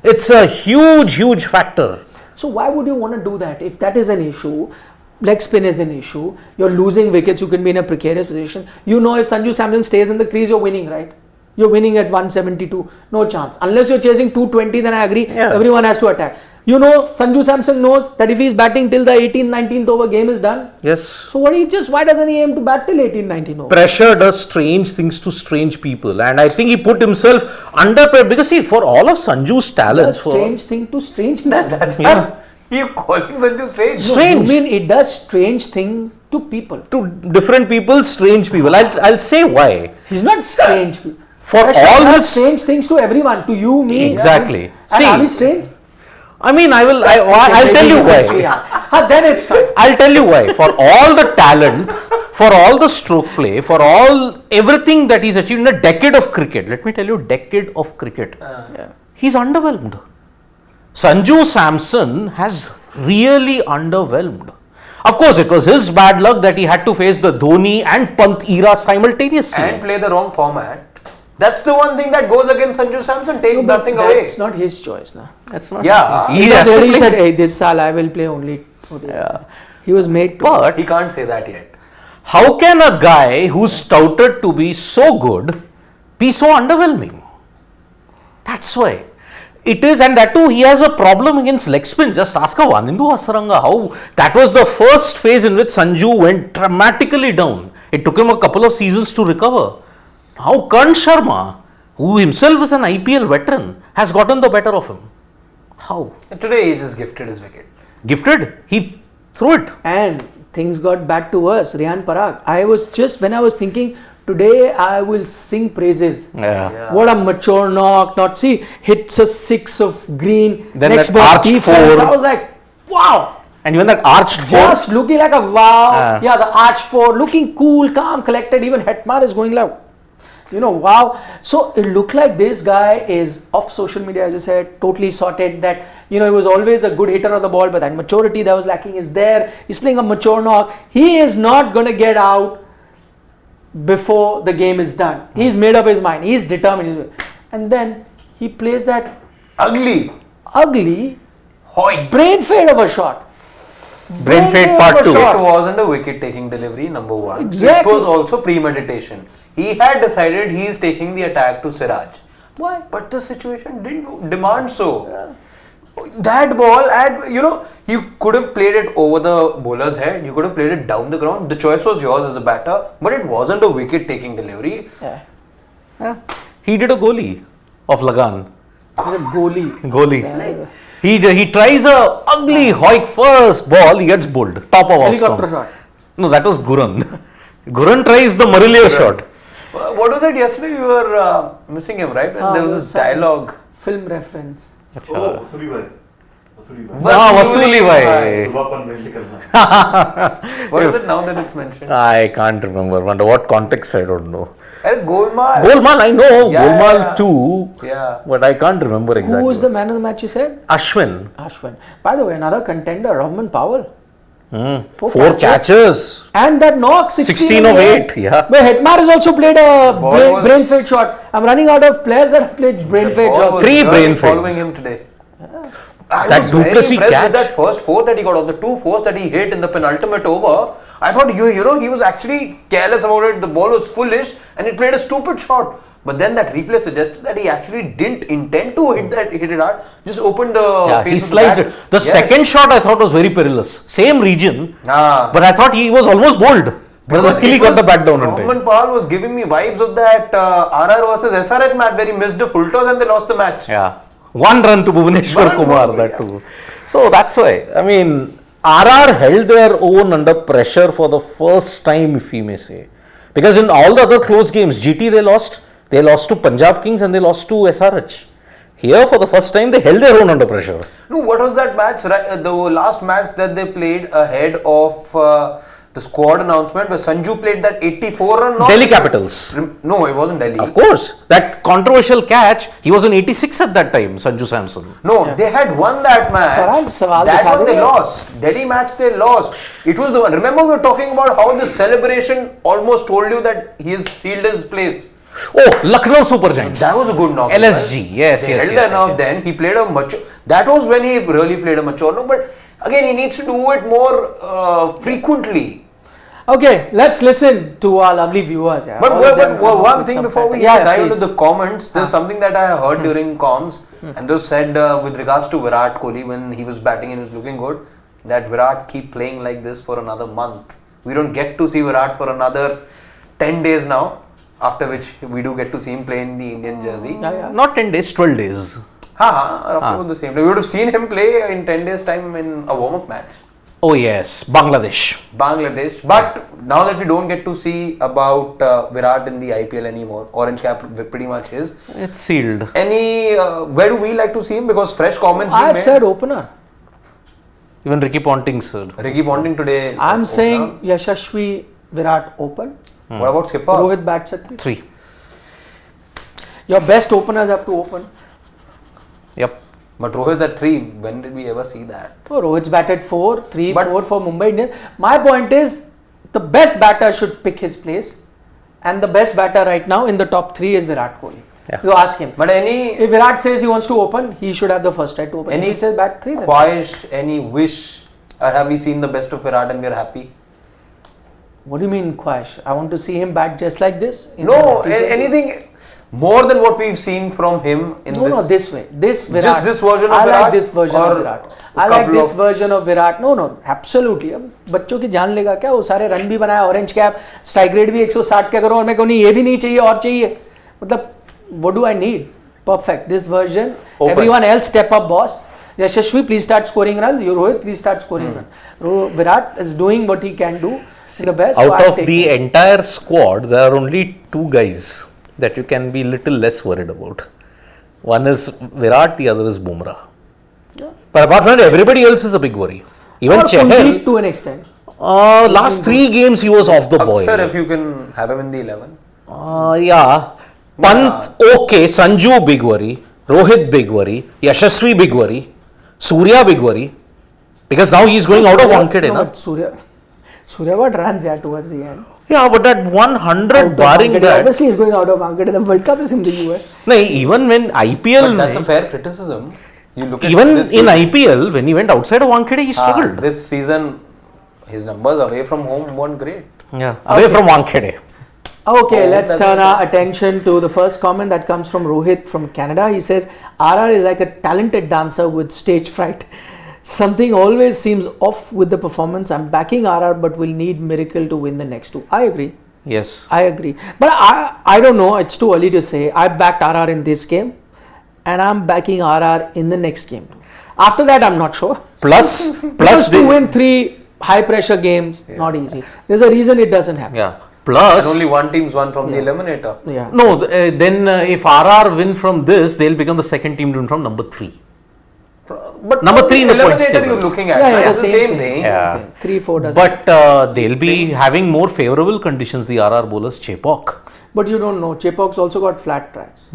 It's a huge factor. So why would you want to do that? If that is an issue, leg spin is an issue, you're losing wickets, you can be in a precarious position. You know if Sanju Samson stays in the crease, you're winning, right? You're winning at 172, no chance. Unless you're chasing 220, then I agree, everyone has to attack. You know, Sanju Samson knows that if he's batting till the 18th, 19th over, game is done. Yes. So why doesn't he aim to bat till 18, 19 over? Pressure does strange things to strange people, and I think he put himself under pressure because see, for all of Sanju's talents, A strange thing to strange people. That's why you calling Sanju strange. Strange. No, you mean it does strange thing to people. to different people, strange people. I'll say why. He's not strange. For Pressure all does his strange things to everyone, to you, me. Exactly. And See, are we strange? I mean, I'll tell you why. Then it's fine. I'll tell you why. For all the talent, for all the stroke play, for everything that he's achieved in a decade of cricket, let me tell you, decade of cricket, he's underwhelmed. Sanju Samson has really underwhelmed. Of course, it was his bad luck that he had to face the Dhoni and Pant era simultaneously. And play the wrong format. That's the one thing that goes against Sanju Samson. Take nothing away. That's not his choice now. That's not. Yeah. He has to He play. said, hey, this Saal I will play only. He was made to. But He can't say that yet. how can a guy who's touted to be so good be so underwhelming? That's why. It is, and that too, he has a problem against leg spin. Just ask a Vanindu Hasaranga how that was the first phase in which Sanju went dramatically down. It took him a couple of seasons to recover. Now Kant Sharma, who himself is an IPL veteran, has gotten the better of him. How? And today he just gifted his wicket. Gifted? He threw it. And things got back to us. Riyan Parag. When I was thinking, today I will sing praises. Yeah. What a mature knock. See, hits a 6 of green. Then next that ball arched defense. 4. I was like, wow. And even that arched 4. Just looking like a wow. Yeah, the arch 4. Looking cool, calm, collected. Even Hetmar is going like, wow. So it looked like this guy is off social media, as I said, totally sorted. That, he was always a good hitter of the ball, but that maturity that was lacking is there. He's playing a mature knock. He is not going to get out before the game is done. He's made up his mind. He's determined. And then he plays that ugly, brain fade of a shot. Brain fade part 2. It wasn't a wicket taking delivery, number 1. Exactly. It was also premeditation. He had decided he is taking the attack to Siraj. Why? But the situation didn't demand so. That ball, and you could have played it over the bowler's head, you could have played it down the ground. The choice was yours as a batter, but it wasn't a wicket taking delivery. He did a goalie of Lagan. Goalie. He tries a ugly Hoik first ball, he gets bowled. Top of off Helicopter stump. shot. No, that was Guran. Guran tries the Marillier shot. What was it yesterday? We were missing him, right? And there was this dialogue. Film reference. वसूली भाई Vasuli bhai. सुबहपन में निकलना What is it now that it's mentioned? I can't remember. Under what context, I don't know. Golmaal. Golmaal, I know. Yeah, Golmaal yeah. too. Yeah. But I can't remember exactly. Who was the man of the match, you said? Ashwin. By the way, another contender, Rahman Powell. 4 catches. And that knock, 16 of 8. Yeah. But Hetmar has also played a Ball brain was- fade shot. I'm running out of players that have played brain fade Ball shots. was 3 really brain fades. following him today. I That was very Duplessis impressed catch. with that first 4 that he got, of the 2 4s that he hit in the penultimate over. I thought he was actually careless about it. The ball was foolish and he played a stupid shot. But then that replay suggested that he actually didn't intend to hit it hard. Just opened the he face of sliced the it. bat. The Yes. second shot I thought was very perilous. Same region, Ah. but I thought he was almost bowled. But luckily it got the was- bat down in time. Rahman Paul was giving me vibes of that RR versus SRH match where he missed a full toss and they lost the match. Yeah, 1 run to Bhuvaneshwar One Kumar, run, that yeah. too. So that's why. I mean, RR held their own under pressure for the first time, if we may say. Because in all the other close games, GT they lost. They lost to Punjab Kings and they lost to SRH. Here, for the first time, they held their own under pressure. No, what was that match? The last match that they played ahead of the squad announcement where Sanju played that 84 run. Delhi Capitals. No, it wasn't Delhi. Of course, that controversial catch, he was on 86 at that time, Sanju Samson. No, they had won that match. Farhan, सवाल That दिखा one they देंगे? lost. Delhi match they lost. It was the one. Remember we were talking about how the celebration almost told you that he's sealed his place. Oh, Lucknow Super Giants. That was a good knock. LSG, yes, They yes, held yes, the knock yes. then. He played a mature. That was when he really played a mature knock. But again, he needs to do it more frequently. Okay, let's listen to our lovely viewers. Yeah. But All of them come up one with thing some before we facts. dive into please. the comments, there's something that I heard during comms, and those said with regards to Virat Kohli when he was batting and he was looking good, that Virat keep playing like this for another month. We don't get to see Virat for another 10 days now, after which we do get to see him play in the Indian jersey. Yeah, yeah. Not 10 days, 12 days. Roughly the same. We would have seen him play in 10 days time in a warm-up match. Oh yes, Bangladesh. Bangladesh. But now that we don't get to see about Virat in the IPL anymore, Orange Cap pretty much is. It's sealed. Any, where do we like to see him? Because fresh comments being I've made. said opener. Even Ricky Ponting said. Ricky Ponting today. said I'm opener. saying Yashasvi Virat open. What about skipper? Rohit bats at 3. 3. Your best openers have to open. Yep. But Rohit at 3. When did we ever see that? Oh, Rohit's batted 4, 3, But- 4 for Mumbai Indians. My point is, the best batter should pick his place, and the best batter right now in the top 3 is Virat Kohli. Yeah. You ask him. But any If Virat says he wants to open, he should have the first right to open. Any If he says bat 3, then Khwahish, any wish, or have we seen the best of Virat and we are happy? what do you mean, Khwahish? I want to see him bat just like this. in No, the T20. anything more than what we've seen from him in No, this. no, this way. This Virat. Just this version of I Virat like this version or of Virat. a I like couple this of- version of Virat. No, no, absolutely. अब बच्चों की जान लेगा क्या? वो सारे run भी बनाया, ऑरेंज कैप, स्ट्राइक रेट भी 160 का करो और मैं कहूँ नहीं ये भी नहीं चाहिए और चाहिए. मतलब what do I need? Perfect. This version. Open. Everyone else step up, boss. Yashasvi, please start scoring runs. Rohit, please start scoring runs. Virat is doing what he can do. The best. so Out I'll of take the him. entire squad, there are only 2 guys that you can be little less worried about. One is Virat, the other is Bumrah. But apart from that, everybody else is a big worry. Even Or Kuldeep Chahal, to an extent. last 3 games he was off the boil. Sir, if you can have him in the 11. Yeah. Pant, okay. Sanju, big worry. Rohit, big worry. Yashasvi, big worry. Surya, big worry. Because now he's going out of Wankhede, No, na? but Surya got runs yeah towards the end. Yeah, but that 100 Out of barring Wankhede. that. Obviously, he's going out of Wankhede. The World Cup is in the US. No, even when IPL, But that's a mein, fair criticism. You look at even this in season, IPL, when he went outside of Wankhede, he struggled. this season, his numbers away from home weren't great. Yeah, away from Wankhede. Okay, Oh, let's that's turn okay. our attention to the first comment that comes from Rohit from Canada. He says, RR is like a talented dancer with stage fright. Something always seems off with the performance. I'm backing RR, but will need miracle to win the next 2. I agree. Yes. I agree. But I don't know. It's too early to say. I backed RR in this game, and I'm backing RR in the next game. After that, I'm not sure. Plus Plus to they- win 3 high pressure games, not easy. There's a reason it doesn't happen. Yeah. Plus, And only one team's won from the eliminator. Yeah. no, then if RR win from this, they'll become the second team to win from number 3. But Number 3 in the points eliminator table. you're looking at. Yeah, right? yeah, It's the same thing. Yeah. 3-4 doesn't. But they'll be having more favorable conditions, the RR bowlers, Chepok. But you don't know. Chepok's also got flat tracks.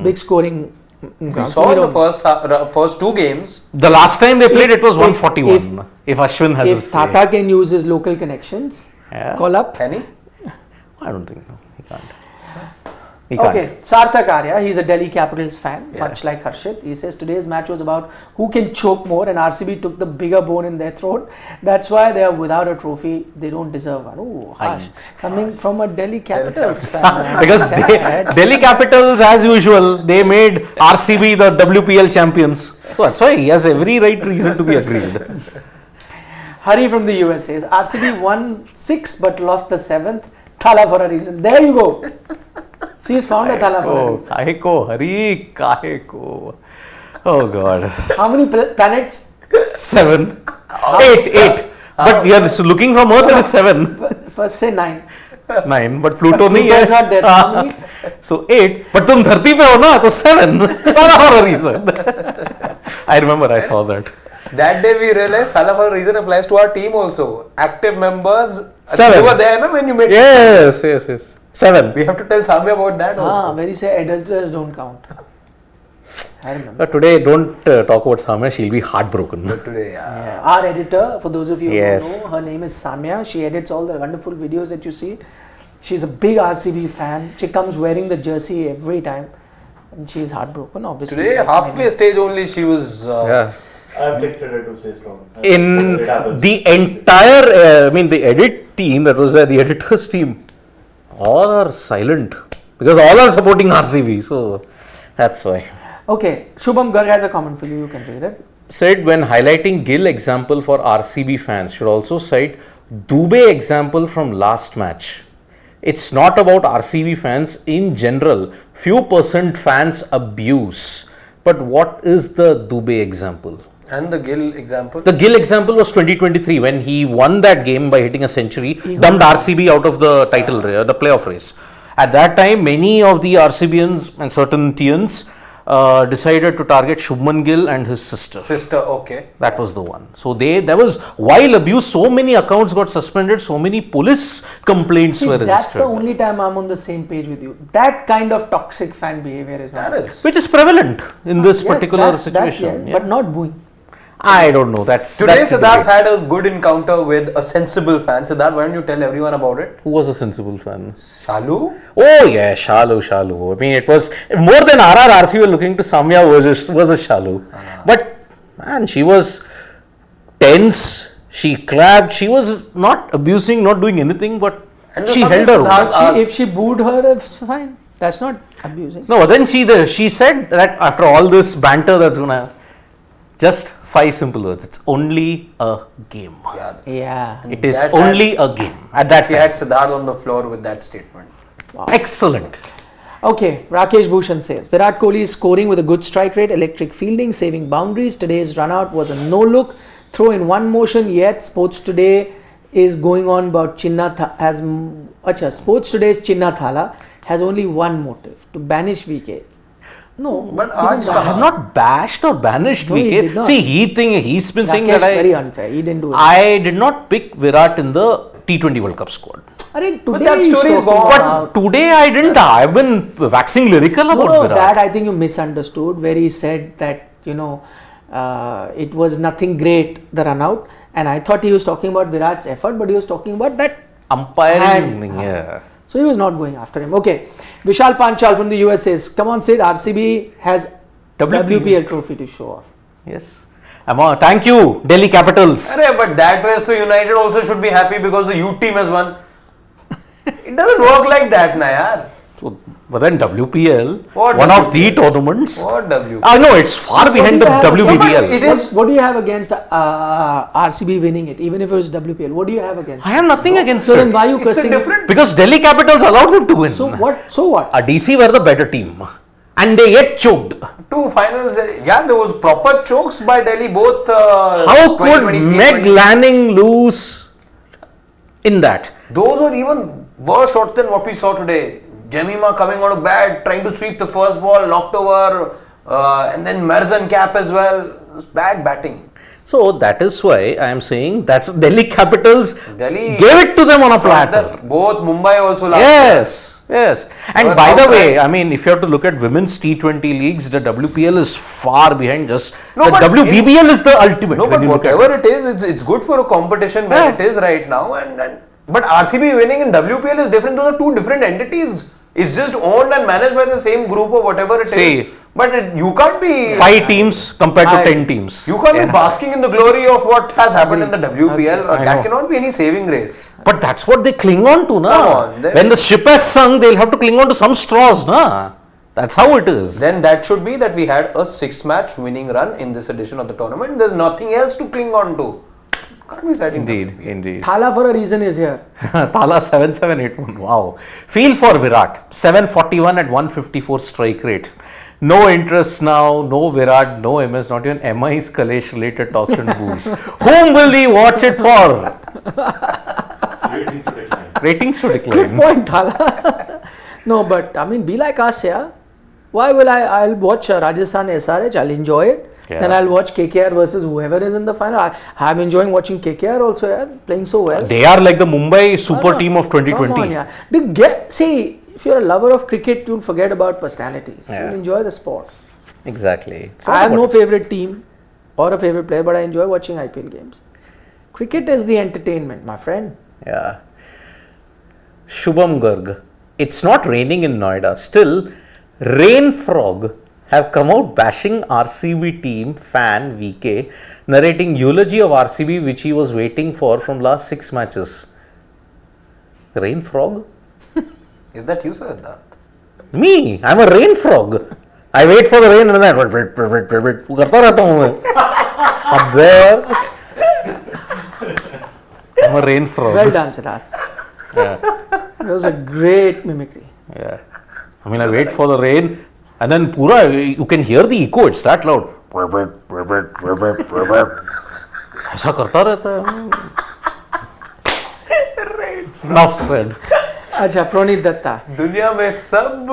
Big scoring. We saw in the first 2 games. The last time they played, it was if- 141. If Ashwin has If his say. Tata can use his local connections, Yeah. call up. Can he? I don't think so. He can't. He can't. Okay, Sarthak Arya, he's a Delhi Capitals fan, much like Harshit. He says today's match was about who can choke more, and RCB took the bigger bone in their throat. That's why they are without a trophy. They don't deserve one. Oh, harsh. Coming from a Delhi Capitals fan. Because Delhi Capitals, as usual, they made RCB the WPL champions. So that's why he has every right reason to be aggrieved. Hari from the US says RCB won 6 but lost the 7th. Thala for a reason. There you go. She's found a thala for a reason. Kahe ko, Hari, kahe ko. Oh God. How many planets? 7. 8. But you are looking from Earth, it is 7. First say 9. 9. But Pluto nahi Pluto is hai. not there. How many? So 8. But तुम धरती पे हो ना, तो 7. For a reason. I remember I saw that. That day we realized thala for a reason applies to our team also. Active members. 7. They were there na, when you made. Yes. 7. We have to tell Samya about that also. Where you say editors don't count. I remember. But today, don't talk about Samya. She'll be heartbroken. Today, Yeah. Our editor, for those of you Yes. who know, her name is Samya. She edits all the wonderful videos that you see. She's a big RCB fan. She comes wearing the jersey every time. And she's heartbroken, obviously. Today, halfway stage only, she was. Yeah. I've texted her to stay strong. In It happens. the entire, the edit team, that was the editor's team, all are silent because all are supporting RCB. So that's why. Okay, Shubham Garg has a comment for you. You can read it. Said when highlighting Gill example for RCB fans, should also cite Dubey example from last match. It's not about RCB fans in general. Few percent fans abuse. But what is the Dubey example? And the Gill example. The Gill example was 2023 when he won that game by hitting a century, dumped RCB out of the title, the playoff race. At that time, many of the RCBians and certain Tians decided to target Shubman Gill and his sister. Okay. That was the one. So there was wild abuse. So many accounts got suspended. So many police complaints were registered. That's the only time I'm on the same page with you. That kind of toxic fan behavior is not. That is. Which is prevalent in this Yes, particular that, situation. yeah, but not booing. I don't know. That's Today, that's the Siddharth debate. had a good encounter with a sensible fan. Siddharth, why don't you tell everyone about it? Who was a sensible fan? Shalu? Oh yeah, Shalu. I mean, it was more than RCB were looking to Samya was a Shalu. But man, she was tense. She clapped. She was not abusing, not doing anything, but And she something held her Siddharth own. If she booed her, it's fine. That's not abusing. No, then she said that after all this banter that's gonna, just 5 simple words. It's only a game. Yeah. It is That only a game. At that She time. had Siddharth on the floor with that statement. Excellent. Okay, Rakesh Bhushan says Virat Kohli is scoring with a good strike rate, electric fielding, saving boundaries. Today's run out was a no look, throw in one motion. Yet Sports Today is going on about Sports Today's Chinna Thala has only one motive: to banish VK. No, But he didn't I have banish. not bashed or banished No, he VK. did not. See, he's been saying Rakesh, that very unfair. He didn't do it. I did not pick Virat in the T20 World Cup squad. Today that story is gone. But today I didn't. I've been waxing lyrical about No, Virat. that I think you misunderstood, where he said that, it was nothing great, the run out. And I thought he was talking about Virat's effort, but he was talking about that. Umpiring, And- yeah. So he was not going after him. Okay. Vishal Panchal from the US says, come on, Sid, RCB has WPL trophy to show off. Yes. Thank you, Delhi Capitals. Arey, but that way, so United also should be happy because the U team has won. It doesn't work like that, na yaar. So, but then WPL, What one of WPL? the tournaments. What W? I know it's far behind do the you have- WBBL. It is- What do you have against RCB winning it, even if it was WPL? What do you have against? I have nothing against So then it. why are you It's a cursing? different. Because Delhi Capitals allowed them to win. So what? So what? DC were the better team. And they yet choked. Two finals. Yeah, there was proper chokes by Delhi. Both. How could 2023, Meg Lanning lose in that? Those were even worse shots than what we saw today. Jemima coming out of bat, trying to sweep the first ball, knocked over, and then Merzan cap as well. It was bad batting. So that is why I am saying that's Delhi Capitals Delhi gave it to them on a shot platter. both Mumbai also last Yes. And were by the way, outright. I mean, if you have to look at women's T20 leagues, the WPL is far behind. Just No, the but WBBL is the ultimate. No, when but you look at whatever it is, it's good for a competition where Yeah. it is right now. But RCB winning in WPL is different. Those are two different entities. It's just owned and managed by the same group or whatever it See, is. But you can't be 5 teams compared to 10 teams. You can't be basking in the glory of what has happened in the WPL. I That know. cannot be any saving grace. But that's what they cling on to, na. Come on, When the ship has sunk, they'll have to cling on to some straws, na. That's how it is. Then that should be that we had a 6-match winning run in this edition of the tournament. There's nothing else to cling on to. Can't be fighting. Indeed. Thala for a reason is here. Thala 7-7-8-1. Wow. Feel for Virat. 741 at 154 strike rate. No interest now, no Virat, no MS, not even MI's Kalesh related talks and boos. Whom will we watch it for? Ratings to decline. Ratings to Good decline. point, Thala. No, but I mean, be like us, yeah. Why will I'll watch Rajasthan SRH, I'll enjoy it. Yeah. Then I'll watch KKR versus whoever is in the final. I'm enjoying watching KKR also, yeah, playing so well. They are like the Mumbai super No, team of 2020. Come on, yeah. See, if you're a lover of cricket, you'll forget about personalities. Yeah. You'll enjoy the sport. Exactly. I have no favorite team or a favorite player, but I enjoy watching IPL games. Cricket is the entertainment, my friend. Yeah. Shubham Garg. It's not raining in Noida. Still, Rain Frog have come out bashing RCB team fan VK, narrating eulogy of RCB which he was waiting for from last 6 matches. Rain Frog? Is that you, Siddharth? Me? I'm a rain frog. I wait for the rain and then करता रहता हूँ मैं. Up there. I'm a rain frog. Well done, Siddharth. Yeah. It was a great mimicry. Yeah. I mean, I wait for the rain and then pura, you can hear the echo, it's that loud. ऐसा करता रहता है. Enough said. अच्छा, प्रोनीत दत्ता. दुनिया में सब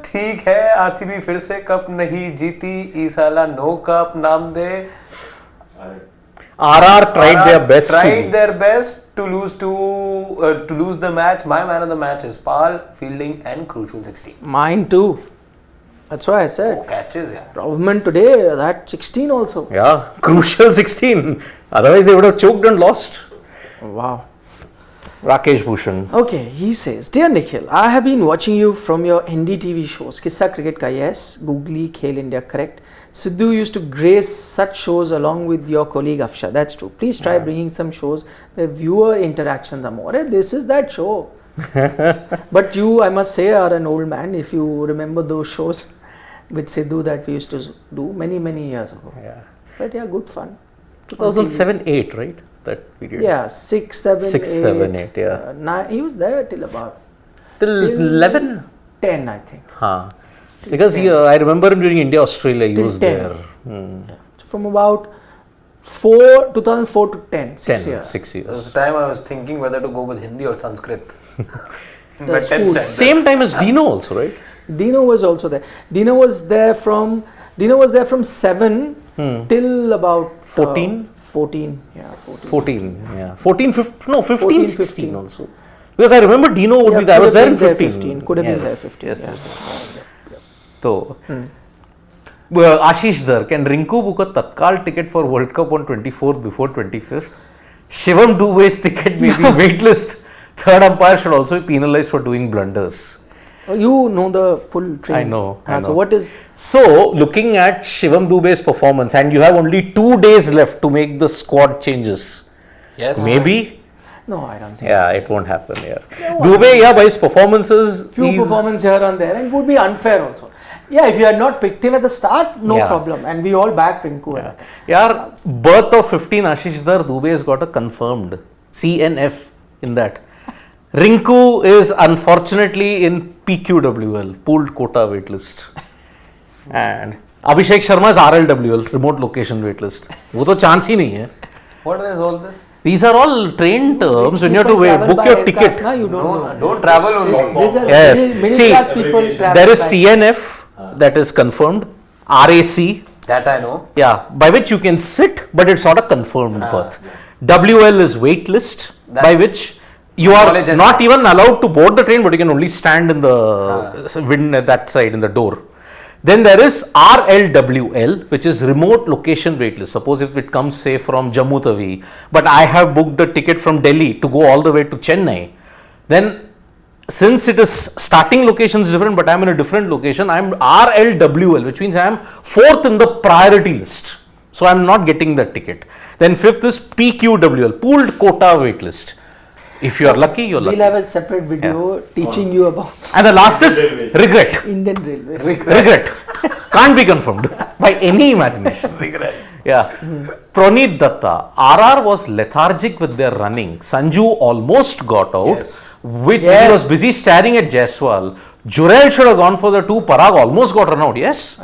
ठीक है. आरसीबी फिर से कप नहीं जीती. इस साला नो कप नाम दे. RR tried their best. Tried their best to lose the match. My man of the match is Pal, fielding and crucial 16. Mine too. That's why I said. Catches, yeah. Government today, that 16 also. Yeah, crucial 16. Otherwise, they would have choked and lost. Wow. Rakesh Bhushan. Okay, he says, Dear Nikhil, I have been watching you from your NDTV shows. Kissa Cricket ka yes, Googly, Khel India, correct. Sidhu used to grace such shows along with your colleague Afsha. That's true. Please try bringing some shows where viewer interactions are more. This is that show. But you, I must say, are an old man if you remember those shows with Sidhu that we used to do many, many years ago. Yeah. But yeah, good fun. 2007-8, right? That period. Yeah, 6, 7, 6, 8. 7, 8, yeah. 9, he was there till about Till 11? 10, I think. Huh. Because I remember him during India-Australia, he Till was 10. there. Hmm. From about 2004 to 10, 6 10, years. 6 There was years. a time I was thinking whether to go with Hindi or Sanskrit. That's But cool. Same time as Dino also, right? Dino was also there. Dino was there from 7 till about 14? 14. Yeah, 14. 14, yeah. 14, 15, no, 15, 14, 16 15. also. Because I remember Dino would Yeah, be there. I could was have there in been 15. Could have been Yes, there 15. Yes, yeah. yes. So, Ashish Dar, can Rinku book a Tatkal ticket for World Cup on 24th before 25th? Shivam Dubey's ticket may be waitlist. Third umpire should also be penalized for doing blunders. You know the full train. I know. So what is... So, looking at Shivam Dubey's performance, and you have only 2 days left to make the squad changes. Yes. Maybe? No, I don't think. Yeah, it won't happen here. Dubey, yeah, by his performances, Few performance here and there, and it would be unfair also. Yeah, if you had not picked him at the start, no Yeah. problem. And we all backed Rinku. Yeah. Yeah, birth of 15 Ashish Dar, Dubey has got a confirmed CNF in that. Rinku is unfortunately in PQWL, pooled quota waitlist. And Abhishek Sharma is RLWL, remote location waitlist. वो तो chance ही नहीं है. What is all this? These are all trained terms when you have to Travel book by your aircraft, ticket. na, you don't know. Don't travel only. These are Yes. middle See, class people travel There is by- CNF that is confirmed, RAC, That I know. yeah, by which you can sit, but it's not a confirmed berth. WL is waitlist, by That's which you are knowledge and not even allowed to board the train, but you can only stand in the wind at that side in the door. Then there is RLWL, which is remote location waitlist. Suppose if it comes, say, from Jammu Tawi, but I have booked the ticket from Delhi to go all the way to Chennai, then since it is starting location is different, but I'm in a different location, I'm RLWL, which means I'm fourth in the priority list. So I'm not getting that ticket. Then fifth is PQWL, pooled quota wait list. If you are lucky, you're lucky. We'll have a separate video teaching you about And the last is Indian Railways. regret. Indian Railways. Regret. Can't be confirmed by any imagination. Regret. Yeah. Praneeth Datta. RR was lethargic with their running. Sanju almost got out. Yes. He Yes. was busy staring at Jaiswal. Jurel should have gone for the two. Parag almost got run out. Yes.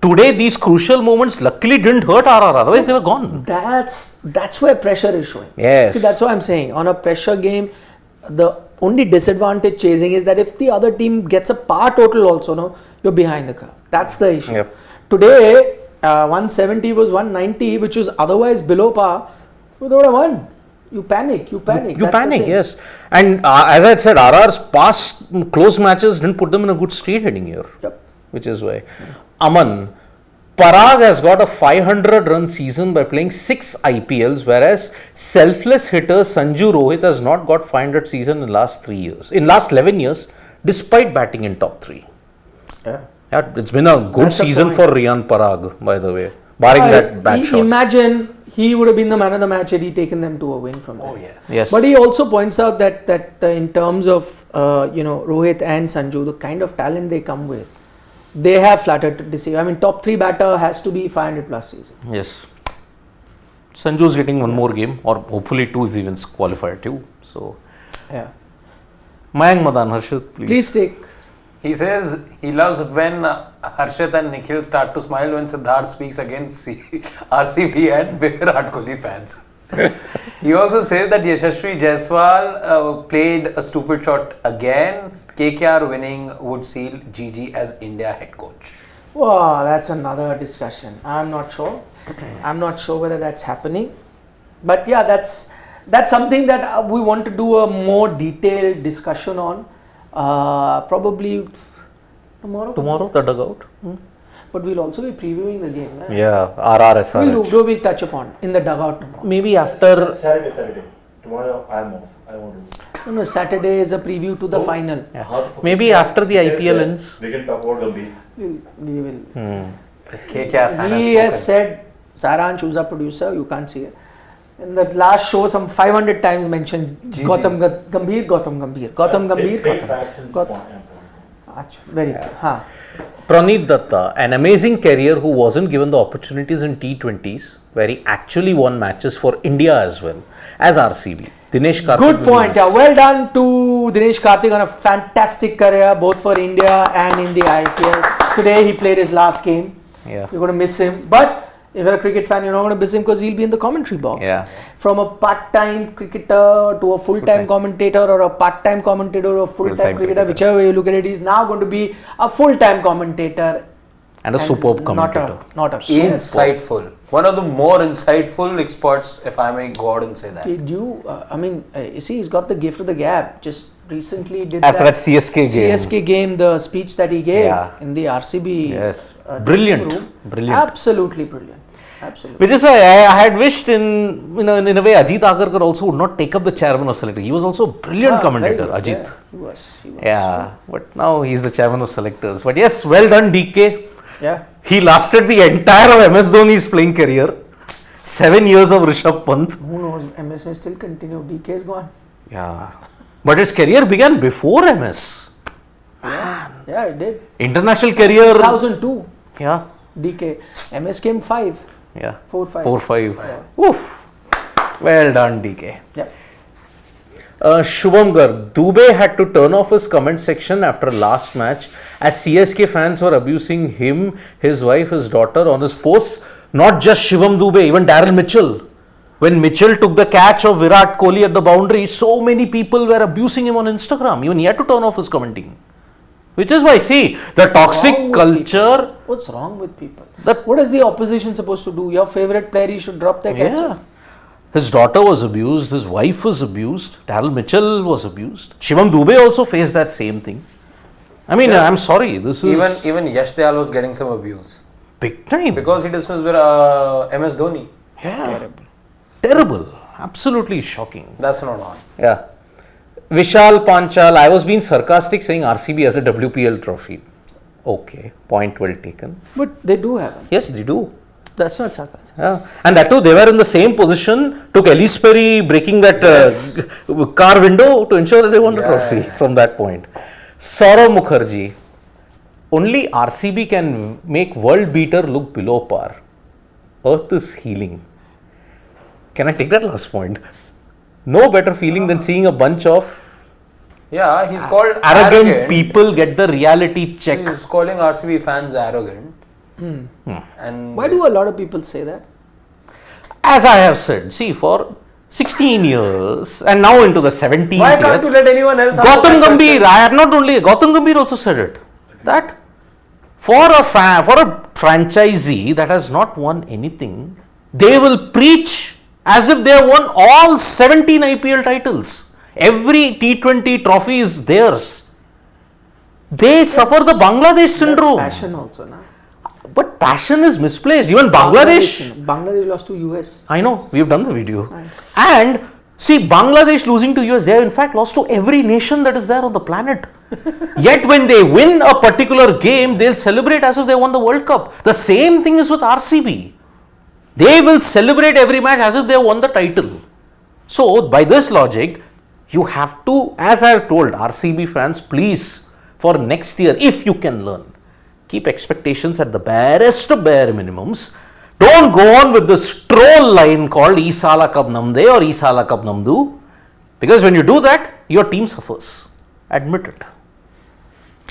Today, these crucial moments luckily didn't hurt RR. Otherwise, they were gone. That's where pressure is showing. Yes. See, that's what I'm saying. On a pressure game, the only disadvantage chasing is that if the other team gets a par total also, no, you're behind the curve. That's the issue. Yep. Today, 170 was 190, which was otherwise below par. You would have won. You panic. You That's the panic, thing. yes. And as I said, RR's past close matches didn't put them in a good state heading here. Yep. Which is why. Aman, Parag has got a 500 run season by playing 6 IPLs, whereas selfless hitter Sanju Rohit has not got 500 season in last 3 years. In last 11 years, despite batting in top 3. Yeah. Yeah, it's been a good That's the season point. for Riyan Parag, by the way. Barring that bad shot. Imagine he would have been the man of the match had he taken them to a win from there. Oh yes. Yes. But he also points out that in terms of Rohit and Sanju, the kind of talent they come with, they have flattered to deceive. I mean, top 3 batter has to be 500 plus season. Yes. Sanju's getting one more game, or hopefully 2 if he wins qualifier too. So, Yeah. Mayank Madan, Harshit, please. Please take. He says he loves when Harshit and Nikhil start to smile when Siddharth speaks against RCB and Virat Kohli fans. He also says that Yashasvi Jaiswal played a stupid shot again. KKR winning would seal GG as India head coach. Wow, that's another discussion. I'm not sure. I'm not sure whether that's happening. But yeah, that's something that we want to do a more detailed discussion on. Probably tomorrow. Tomorrow, the dugout. But we'll also be previewing the game. Right? Yeah, RRSR. We'll touch upon in the dugout tomorrow. Maybe after. Saturday. Tomorrow I'm off. I won't do. No, Saturday is a preview to the Oh. final. Maybe after the IPL ends. We can talk about Gambhir. We will. The KKR fan He has has spoken. said, Saransh, who's a producer, you can't see it. In the last show, some 500 times mentioned Gautam Gambhir. Fake facts and Gautam. Achha, very good. हाँ. Praneeth Datta, an amazing career who wasn't given the opportunities in T20s, where he actually won matches for India as well as RCB. Dinesh Karthik. Good point. Yeah, well done to Dinesh Karthik on a fantastic career both for India and in the IPL. Today he played his last game. Yeah. You're going to miss him. But if you're a cricket fan, you're not going to miss him because he'll be in the commentary box. Yeah. From a part-time cricketer to a full-time commentator, or a part-time commentator or a full-time Full-time cricketer, cricketer. whichever way you look at it, he's now going to be a full-time commentator. And a superb commentator. Not a Insightful. One of the more insightful experts, if I may go out and say that. Did you? You see, he's got the gift of the gab. Just recently did After that CSK game. the speech that he gave Yeah. in the RCB. Yes. dressing Brilliant. room. Brilliant. Absolutely brilliant. Absolutely. Which is why I had wished in a way Ajit Agarkar also would not take up the chairman of selectors. He was also a brilliant commentator, Very good. Ajit. Yeah, he was. Yeah, but now he's the chairman of selectors. But yes, well done, DK. Yeah. He lasted the entire of MS Dhoni's playing career. 7 years of Rishabh Pant. Who knows? MS may still continue. DK is gone. Yeah. But his career began before MS. Yeah, it did. International career. 2002. Yeah. DK. MS came 5. Yeah. 4-5. 4-5. Yeah. Oof. Well done, DK. Yeah. Shubham Garg, Dubey had to turn off his comment section after last match as CSK fans were abusing him, his wife, his daughter on his posts. Not just Shivam Dubey, even Daryl Mitchell. When Mitchell took the catch of Virat Kohli at the boundary, so many people were abusing him on Instagram. Even he had to turn off his commenting. Which is why, see, the toxic wrong with culture. What's wrong with people? What is the opposition supposed to do? Your favorite player, you should drop their catches. Yeah. His daughter was abused, his wife was abused, Daryl Mitchell was abused. Shivam Dubey also faced that same thing. I mean, I'm sorry, this is Even Yash Dayal was getting some abuse big time. because he dismissed with MS Dhoni. Yeah. Terrible. Absolutely shocking. That's not on. Yeah. Vishal Panchal, I was being sarcastic saying RCB has a WPL trophy. Okay, point well taken. But they do have one. Yes, they do. That's not sarcasm. Yeah. And that too, they were in the same position, took Ellis Perry breaking that car window to ensure that they won the trophy from that point. Saurav Mukherjee, only RCB can make world beater look below par. Earth is healing. Can I take that last point? No better feeling than seeing a bunch of Yeah, he's called arrogant people get the reality check. He's calling RCB fans arrogant. And Why do a lot of people say that? As I have said, see, for 16 years and now into the 17th why can't you year, let anyone else? Gautam Gambhir, I had not only Gautam Gambhir also said it, that for a franchisee that has not won anything, they will preach as if they have won all 17 IPL titles. Every T20 trophy is theirs. They suffer the Bangladesh syndrome. Passion also, na? But passion is misplaced. Even Bangladesh. Bangladesh lost to US. I know, we have done the video. And see, Bangladesh losing to US, they have in fact lost to every nation that is there on the planet. Yet when they win a particular game, they'll celebrate as if they won the World Cup. The same thing is with RCB. They will celebrate every match as if they won the title. So, by this logic, you have to, as I have told RCB fans, please, for next year, if you can learn, keep expectations at the barest of bare minimums. Don't go on with this troll line called Isala Kab Namde or Isala Kab Namdu, because when you do that, your team suffers. Admit it.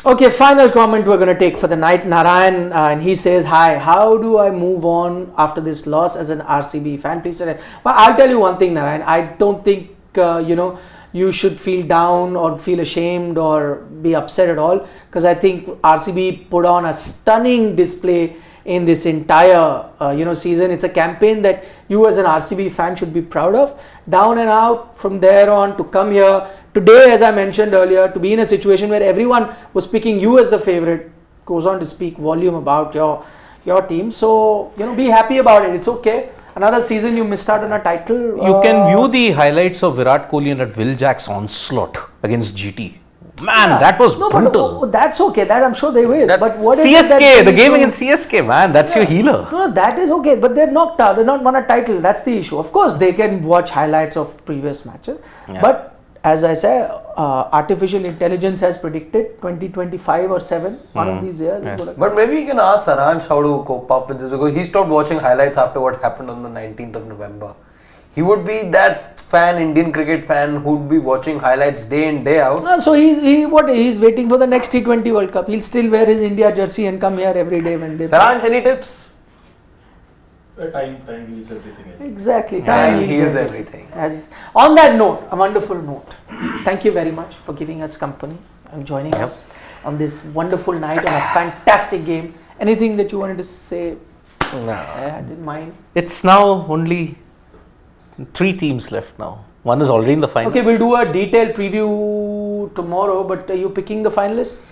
Okay, final comment we're going to take for the night. Narayan, and he says, hi, how do I move on after this loss as an RCB fan? Please tell me. Well, I'll tell you one thing, Narayan. I don't think, you should feel down or feel ashamed or be upset at all, because I think RCB put on a stunning display in this entire season. It's a campaign that you as an RCB fan should be proud of. Down and out from there on to come here today, as I mentioned earlier, to be in a situation where everyone was picking you as the favorite goes on to speak volume about your team. So be happy about it. It's okay. Another season you missed out on a title. You can view the highlights of Virat Kohli and that Will Jack's onslaught against GT. Man, that was brutal. But, that's okay. That I'm sure they will. That's but what is CSK, the game against CSK, man. That's your healer. No, that is okay. But they're knocked out. They're not won a title. That's the issue. Of course, they can watch highlights of previous matches. Yeah. But as I said, artificial intelligence has predicted 2025 or 7, one of these years. Yeah. But maybe you can ask Saransh how to cope up with this, because he stopped watching highlights after what happened on the 19th of November. He would be that fan, Indian cricket fan, who would be watching highlights day in, day out. So he's waiting for the next T20 World Cup. He'll still wear his India jersey and come here every day when they Saransh, any tips? Time heals everything. Exactly. Time heals everything. On that note, a wonderful note. Thank you very much for giving us company and joining us on this wonderful night on a fantastic game. Anything that you wanted to say? No. I didn't mind. It's now only 3 teams left now. One is already in the final. Okay, we'll do a detailed preview tomorrow, but are you picking the finalists?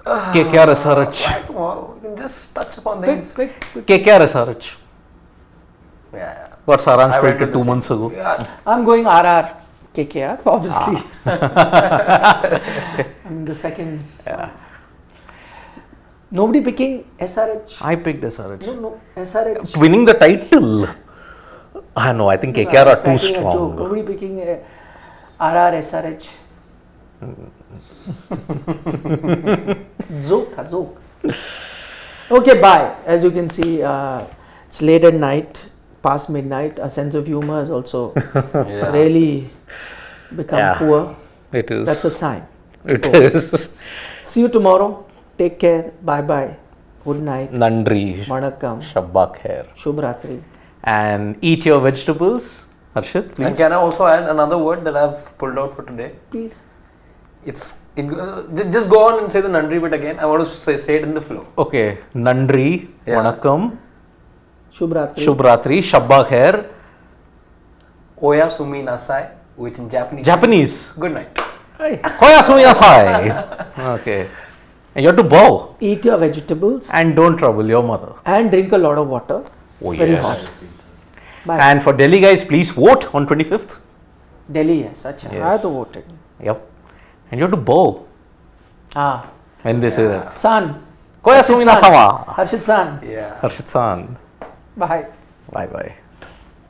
KKR SRH. Why tomorrow? You can just touch upon things. Pick. KKR SRH. Yeah. What Saransh I went predicted with 2 months ago. Yeah. I'm going RR. KKR, obviously. I'm the second. Yeah. Nobody picking SRH? I picked SRH. No, SRH. Winning the title. No, I think KKR are too strong. Nobody picking RR, SRH. Joke. Okay, bye. As you can see, it's late at night, past midnight. Our sense of humor has also really become poor. It is. That's a sign. It is. See you tomorrow. Take care. Bye. Good night. Nandri. Vanakkam. Shabbak hair. Shubh Ratri. And eat your vegetables. Harshit, please. And can I also add another word that I've pulled out for today? Please. Just go on and say the Nandri bit again. I want to say it in the flow. Okay. Nandri. Vanakkam. Shubh Ratri. Shubh Ratri. Shabbak hair. Oya Sumi Nasai, which in Japanese. Japanese. Good night. Koya sumiyasai. Okay. And you have to bow. Eat your vegetables. And don't trouble your mother. And drink a lot of water. Oh, Very yes. hot. Bye. And for Delhi guys, please vote on 25th. Delhi, yes. Achha. Yes. I have to vote it. Yep. And you have to bow when they say that. San. Koyasumi na sama. Harshit San. Yeah. Harshit-san. Bye. Bye bye.